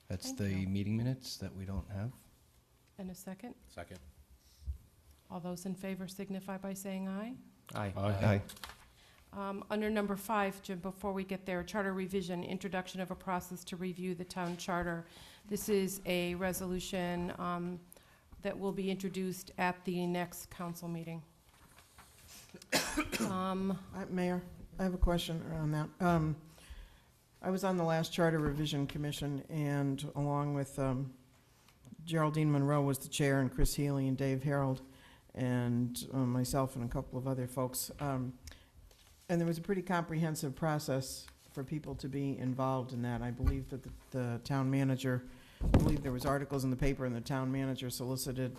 That's Thank the you. meeting minutes that we don't have. And a second? Second. All those in favor signify by saying aye. Aye. Aye. Under number 5, Jim, before we get there, charter revision, introduction of a process to review the town charter. This is a resolution that will be introduced at the next council meeting. Mayor, I have a question around that. I was on the last Charter Revision Commission, and along with Geraldine Monroe was the chair, and Chris Healy and Dave Harold, and myself and a couple of other folks. And there was a pretty comprehensive process for people to be involved in that. I believe that the town manager, I believe there was articles in the paper, and the town manager solicited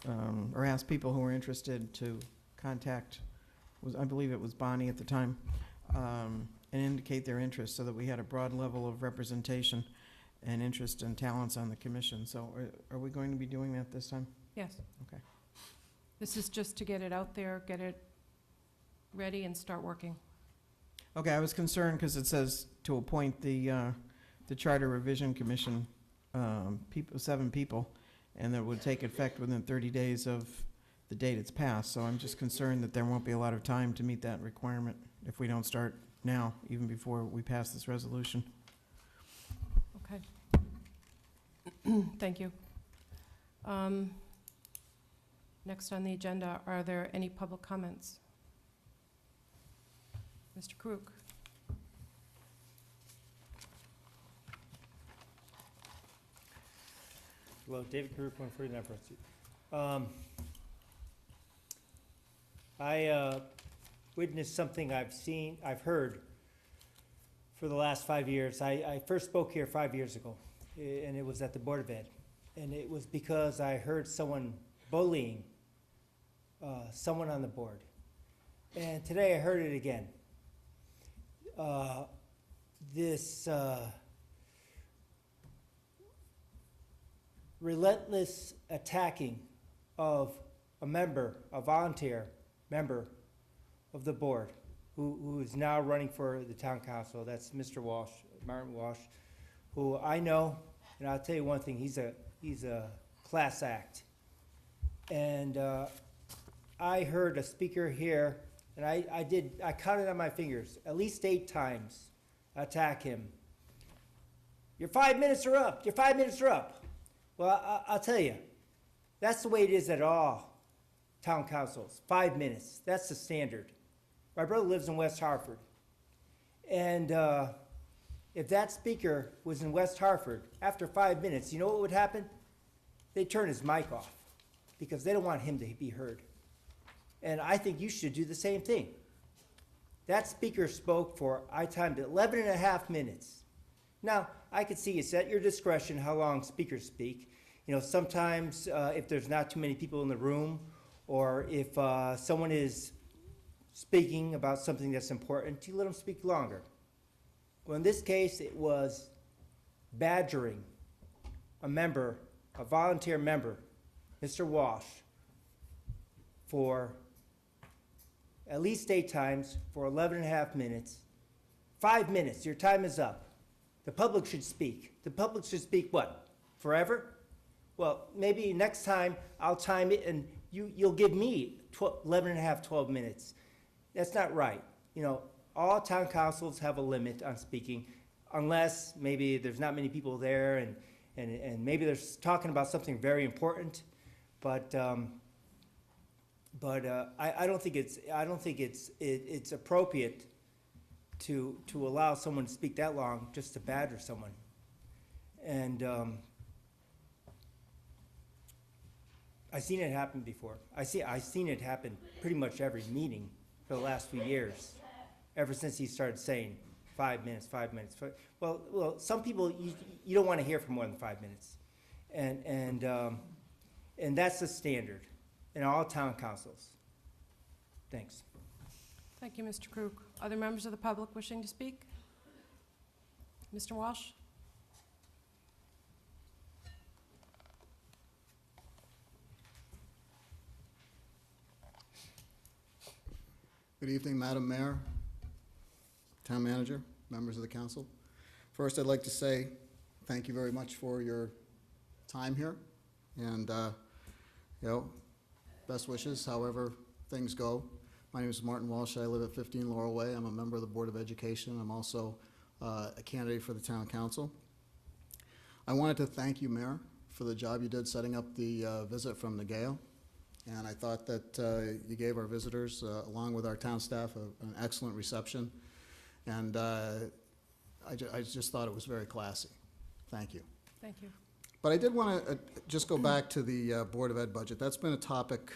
or asked people who were interested to contact, I believe it was Bonnie at the time, and indicate their interest, so that we had a broad level of representation and interest and talents on the commission. So are we going to be doing that this time? Yes. Okay. This is just to get it out there, get it ready, and start working. Okay, I was concerned because it says to appoint the Charter Revision Commission, 7 people, and that would take effect within 30 days of the date it's passed. So I'm just concerned that there won't be a lot of time to meet that requirement if we don't start now, even before we pass this resolution. Okay. Thank you. Next on the agenda, are there any public comments? Mr. Krug. Hello, David Krug, 149 Front Street. I witnessed something I've heard for the last 5 years. I first spoke here 5 years ago, and it was at the Board of Ed. And it was because I heard someone bullying someone on the board. And today I heard it again. This relentless attacking of a volunteer member of the board, who is now running for the town council. That's Mr. Walsh, Martin Walsh, who I know, and I'll tell you one thing, he's a class act. And I heard a speaker here, and I counted on my fingers, at least 8 times attack him. Your 5 minutes are up, your 5 minutes are up. Well, I'll tell you, that's the way it is at all town councils, 5 minutes, that's the standard. My brother lives in West Hartford, and if that speaker was in West Hartford, after 5 minutes, you know what would happen? They'd turn his mic off, because they don't want him to be heard. And I think you should do the same thing. That speaker spoke for, I timed it, 11 and a half minutes. Now, I could see it's at your discretion how long speakers speak. You know, sometimes if there's not too many people in the room, or if someone is speaking about something that's important, you let them speak longer. Well, in this case, it was badgering a volunteer member, Mr. Walsh, for at least 8 times for 11 and a half minutes. 5 minutes, your time is up. The public should speak. The public should speak what? Forever? Well, maybe next time I'll time it and you'll give me 11 and a half, 12 minutes. That's not right. You know, all town councils have a limit on speaking, unless maybe there's not many people there and maybe they're talking about something very important. But I don't think it's appropriate to allow someone to speak that long just to badger someone. And I've seen it happen before. I've seen it happen pretty much every meeting for the last few years, ever since he started saying 5 minutes, 5 minutes. Well, some people, you don't want to hear for more than 5 minutes. And that's the standard in all town councils. Thanks. Thank you, Mr. Krug. Other members of the public wishing to speak? Mr. Walsh? Good evening, Madam Mayor, Town Manager, members of the council. First, I'd like to say thank you very much for your time here, and best wishes however things go. My name is Martin Walsh. I live at 15 Laurel Way. I'm a member of the Board of Education. I'm also a candidate for the Town Council. I wanted to thank you, Mayor, for the job you did setting up the visit from Nagao. And I thought that you gave our visitors, along with our town staff, an excellent reception. And I just thought it was very classy. Thank you. Thank you. But I did want to just go back to the Board of Ed budget. That's been a topic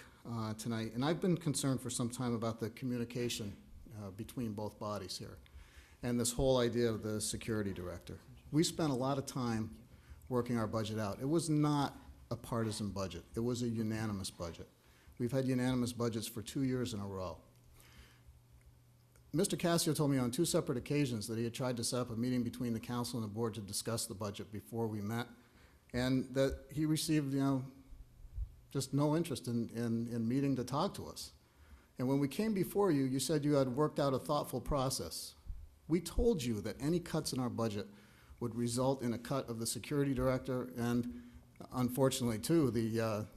tonight. And I've been concerned for some time about the communication between both bodies here. And this whole idea of the security director. We spent a lot of time working our budget out. It was not a partisan budget. It was a unanimous budget. We've had unanimous budgets for 2 years in a row. Mr. Cassio told me on 2 separate occasions that he had tried to set up a meeting between the council and the board to discuss the budget before we met, and that he received, just no interest in meeting to talk to us. And when we came before you, you said you had worked out a thoughtful process. We told you that any cuts in our budget would result in a cut of the security director and, unfortunately, too, the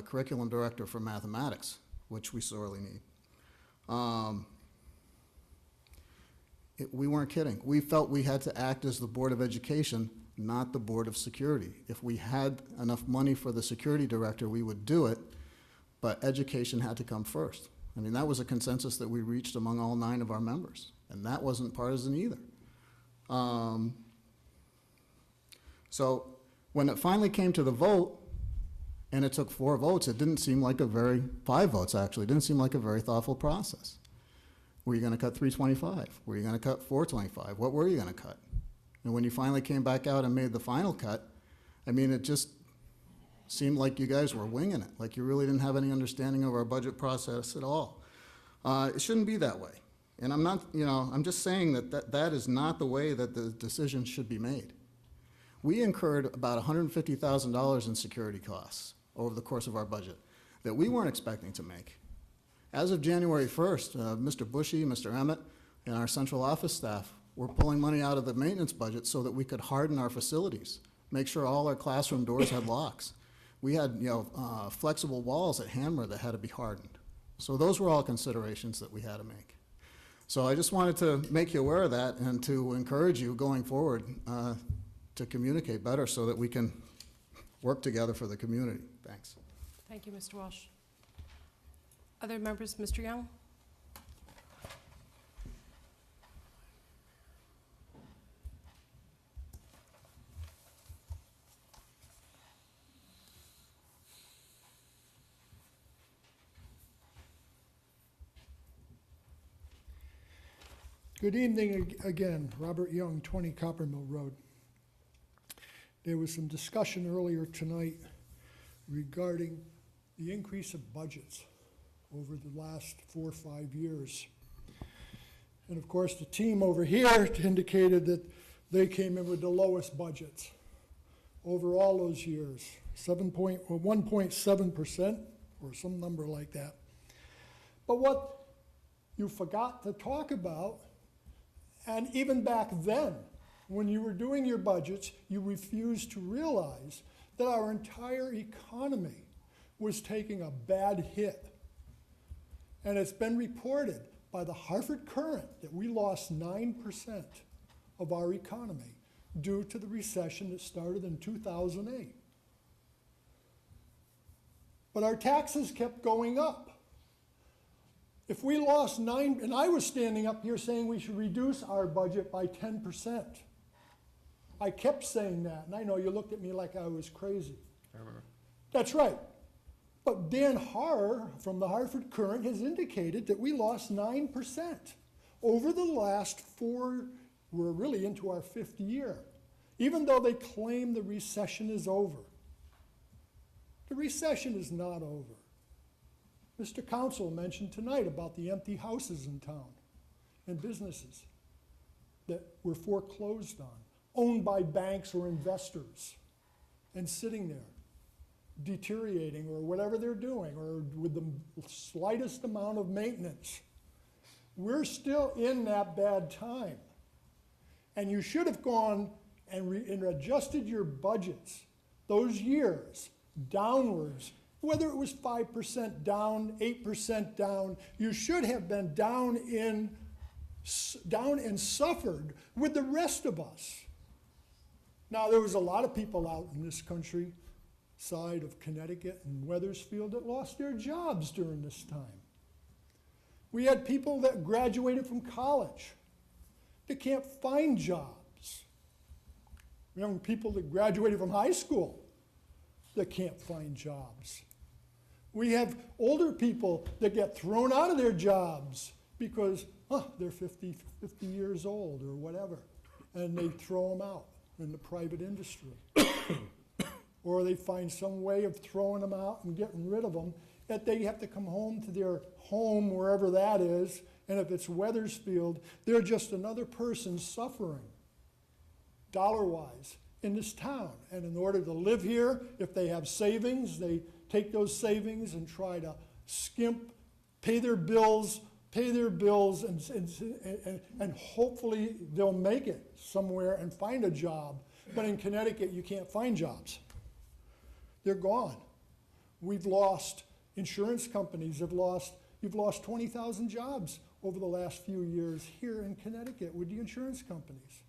curriculum director for mathematics, which we sorely need. We weren't kidding. We felt we had to act as the Board of Education, not the Board of Security. If we had enough money for the security director, we would do it, but education had to come first. I mean, that was a consensus that we reached among all 9 of our members, and that wasn't partisan either. So when it finally came to the vote, and it took 4 votes, it didn't seem like 5 votes actually, it didn't seem like a very thoughtful process. Were you going to cut 325? Were you going to cut 425? What were you going to cut? And when you finally came back out and made the final cut, I mean, it just seemed like you guys were winging it, like you really didn't have any understanding of our budget process at all. It shouldn't be that way. And I'm not, I'm just saying that is not the way that the decision should be made. We incurred about $150,000 in security costs over the course of our budget that we weren't expecting to make. As of January 1st, Mr. Bushy, Mr. Emmett, and our central office staff were pulling money out of the maintenance budget so that we could harden our facilities, make sure all our classroom doors had locks. We had, flexible walls at Hanmer that had to be hardened. So those were all considerations that we had to make. So I just wanted to make you aware of that and to encourage you going forward to communicate better so that we can work together for the community. Thanks. Thank you, Mr. Walsh. Other members, Mr. Young? Good evening again. Robert Young, 20 Copper Mill Road. There was some discussion earlier tonight regarding the increase of budgets over the last 4 or 5 years. And of course, the team over here indicated that they came in with the lowest budgets over all those years, 1.7% or some number like that. But what you forgot to talk about, and even back then, when you were doing your budgets, you refused to realize that our entire economy was taking a bad hit. And it's been reported by the Hartford Courant that we lost 9% of our economy due to the recession that started in 2008. But our taxes kept going up. If we lost 9, and I was standing up here saying we should reduce our budget by 10%. I kept saying that, and I know you looked at me like I was crazy. I remember. That's right. But Dan Haar from the Hartford Courant has indicated that we lost 9% over the last we're really into our 5th year, even though they claim the recession is over. The recession is not over. Mr. Council mentioned tonight about the empty houses in town and businesses that were foreclosed on, owned by banks or investors, and sitting there, deteriorating or whatever they're doing, or with the slightest amount of maintenance. We're still in that bad time. And you should have gone and adjusted your budgets those years downwards, whether it was 5% down, 8% down. You should have been down and suffered with the rest of us. Now, there was a lot of people out in this country side of Connecticut and Wethersfield that lost their jobs during this time. We had people that graduated from college that can't find jobs. Young people that graduated from high school that can't find jobs. We have older people that get thrown out of their jobs because they're 50 years old or whatever, and they throw them out in the private industry. Or they find some way of throwing them out and getting rid of them, that they have to come home to their home, wherever that is, and if it's Wethersfield, they're just another person suffering, dollar-wise, in this town. And in order to live here, if they have savings, they take those savings and try to skimp, pay their bills, and hopefully they'll make it somewhere and find a job. But in Connecticut, you can't find jobs. They're gone. We've lost, insurance companies have lost, you've lost 20,000 jobs over the last few years here in Connecticut with the insurance companies.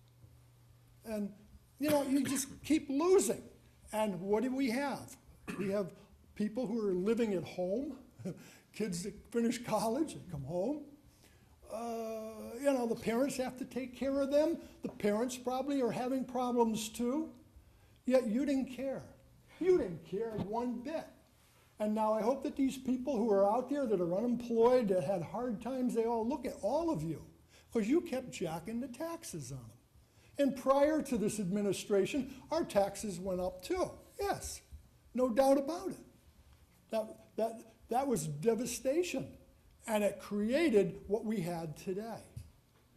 And, you know, you just keep losing. And what do we have? We have people who are living at home, kids that finish college and come home. You know, the parents have to take care of them. The parents probably are having problems too. Yet you didn't care. You didn't care one bit. And now I hope that these people who are out there that are unemployed, that had hard times, they all look at all of you, because you kept jacking the taxes on them. And prior to this administration, our taxes went up too. Yes, no doubt about it. That was devastation. And it created what we had today.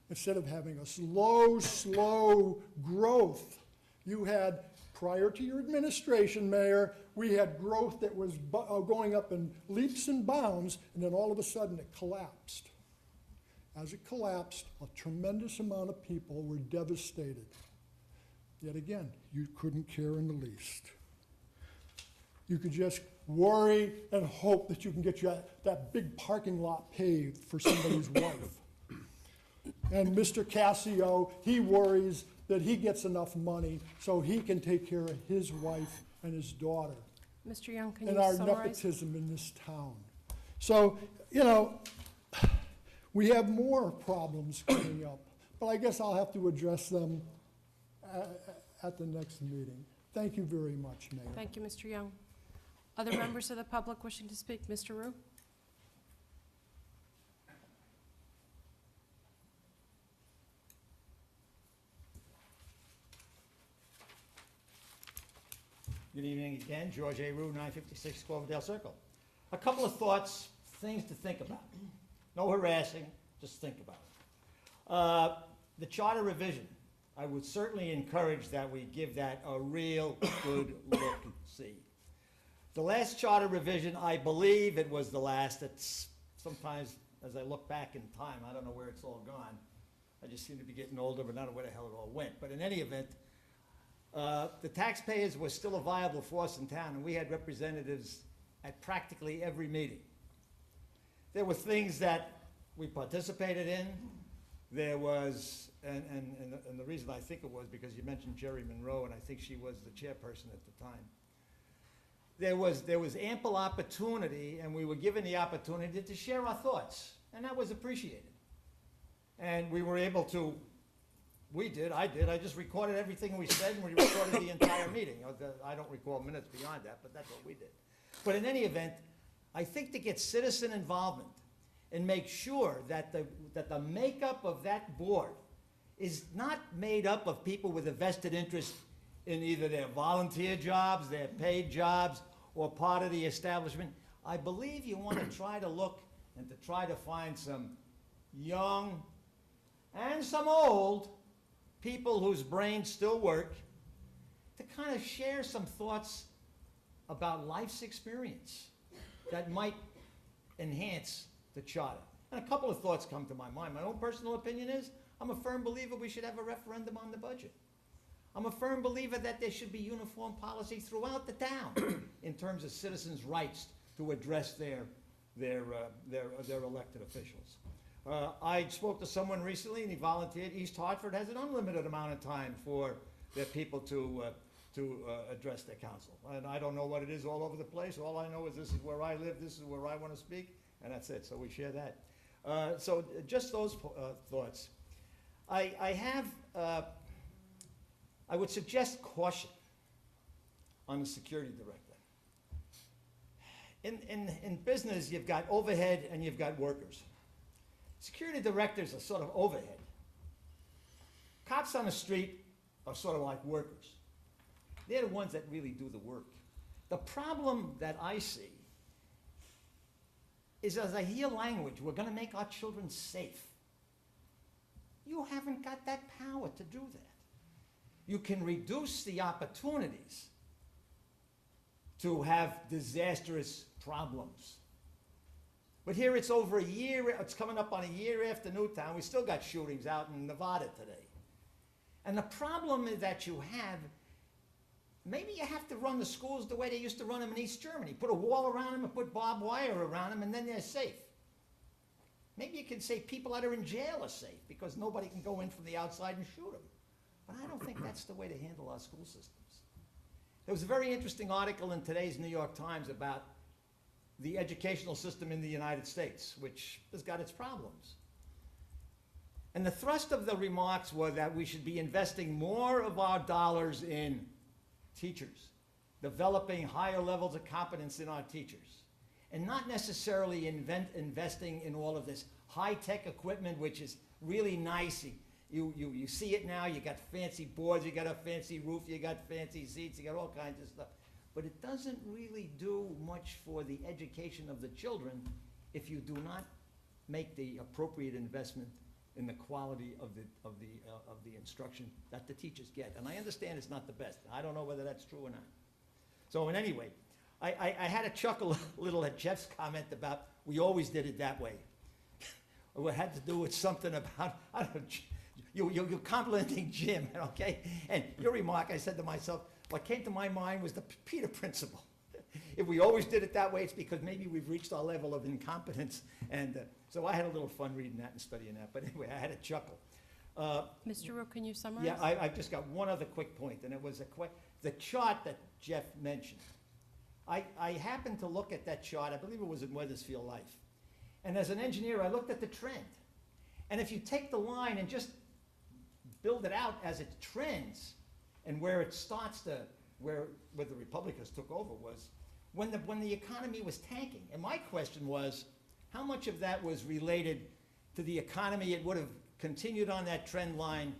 Instead of having a slow growth, you had, prior to your administration, Mayor, we had growth that was going up in leaps and bounds, and then all of a sudden it collapsed. As it collapsed, a tremendous amount of people were devastated. Yet again, you couldn't care in the least. You could just worry and hope that you can get that big parking lot paved for somebody's wife. And Mr. Cassio, he worries that he gets enough money so he can take care of his wife and his daughter. Mr. Young, can and you our summarize? nepotism in this town. So, you know, we have more problems coming up, but I guess I'll have to address them at the next meeting. Thank you very much, Mayor. Thank you, Mr. Young. Other members of the public wishing to speak? Mr. Rue? Good evening again, George A. Rue, 956 Cloverdale Circle. A couple of thoughts, things to think about. No harassing, just think about it. The charter revision, I would certainly encourage that we give that a real good look, see. The last charter revision, I believe it was the last. It's sometimes, as I look back in time, I don't know where it's all gone. I just seem to be getting older, but I don't know where the hell it all went. But in any event, the taxpayers were still a viable force in town, and we had representatives at practically every meeting. There were things that we participated in. There was, and the reason I think it was because you mentioned Jerry Monroe, and I think she was the chairperson at the time. There was ample opportunity, and we were given the opportunity to share our thoughts, and that was appreciated. And we were able to, I just recorded everything we said, and we recorded the entire meeting. I don't recall minutes beyond that, but that's what we did. But in any event, I think to get citizen involvement and make sure that the makeup of that board is not made up of people with a vested interest in either their volunteer jobs, their paid jobs, or part of the establishment. I believe you want to try to look and to try to find some young and some old people whose brains still work to kind of share some thoughts about life's experience that might enhance the charter. And a couple of thoughts come to my mind. My own personal opinion is I'm a firm believer we should have a referendum on the budget. I'm a firm believer that there should be uniform policy throughout the town in terms of citizens' rights to address their elected officials. I spoke to someone recently and he volunteered. East Hartford has an unlimited amount of time for their people to address their council. And I don't know what it is all over the place. All I know is this is where I live, this is where I want to speak, and that's it. So we share that. So just those thoughts. I would suggest caution on the security director. In business, you've got overhead and you've got workers. Security directors are sort of overhead. Cops on the street are sort of like workers. They're the ones that really do the work. The problem that I see is as I hear language, we're going to make our children safe. You haven't got that power to do that. You can reduce the opportunities to have disastrous problems. But here it's over a year, it's coming up on a year after Newtown. We still got shootings out in Nevada today. And the problem is that you have, maybe you have to run the schools the way they used to run them in East Germany. Put a wall around them and put barbed wire around them and then they're safe. Maybe you can say people that are in jail are safe because nobody can go in from the outside and shoot them. But I don't think that's the way to handle our school systems. There was a very interesting article in today's New York Times about the educational system in the United States, which has got its problems. And the thrust of the remarks were that we should be investing more of our dollars in teachers, developing higher levels of competence in our teachers, and not necessarily investing in all of this high-tech equipment, which is really nice. You see it now, you got fancy boards, you got a fancy roof, you got fancy seats, you got all kinds of stuff. But it doesn't really do much for the education of the children if you do not make the appropriate investment in the quality of the instruction that the teachers get. And I understand it's not the best. I don't know whether that's true or not. So in any way, I had to chuckle a little at Jeff's comment about we always did it that way. It had to do with something about, I don't know, you're complimenting Jim, okay? And your remark, I said to myself, what came to my mind was the Peter principle. If we always did it that way, it's because maybe we've reached our level of incompetence. And so I had a little fun reading that and studying that. But anyway, I had a chuckle. Mr. Rook, can you summarize? Yeah, I've just got one other quick point, and it was the chart that Jeff mentioned. I happened to look at that chart, I believe it was in Weathersfield Life. And as an engineer, I looked at the trend. And if you take the line and just build it out as it trends, and where it starts to, where the Republicans took over was when the economy was tanking. And my question was, how much of that was related to the economy? It would have continued on that trend line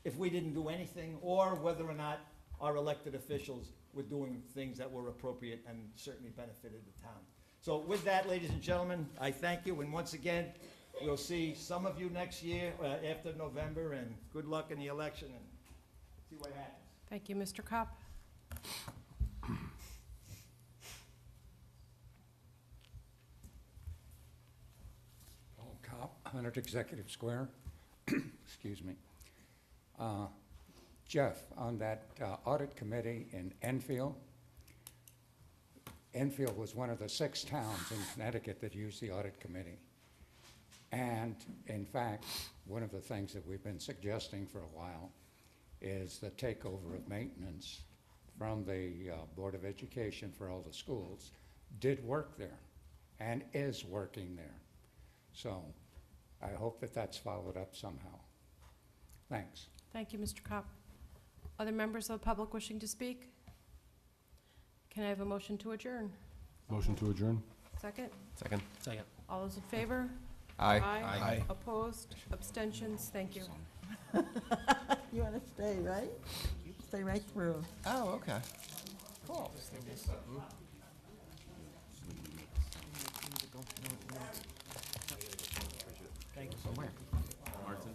if we didn't do anything, or whether or not our elected officials were doing things that were appropriate and certainly benefited the town. So with that, ladies and gentlemen, I thank you. And once again, we'll see some of you next year after November, and good luck in the election and see what happens. Thank you, Mr. Kopp. Paul Kopp, 100 Executive Square. Excuse me. Jeff, on that audit committee in Enfield was one of the 6 towns in Connecticut that used the audit committee. And in fact, one of the things that we've been suggesting for a while is the takeover of maintenance from the Board of Education for all the schools did work there and is working there. So I hope that that's followed up somehow. Thanks. Thank you, Mr. Kopp. Other members of the public wishing to speak? Can I have a motion to adjourn? Motion to adjourn? Second? Second? Second. All those in favor? Aye. Aye. Opposed? Abstentions? Thank you. You want to stay, right? Stay right through. Oh, okay. Cool. Thank you. Somewhere. Martin?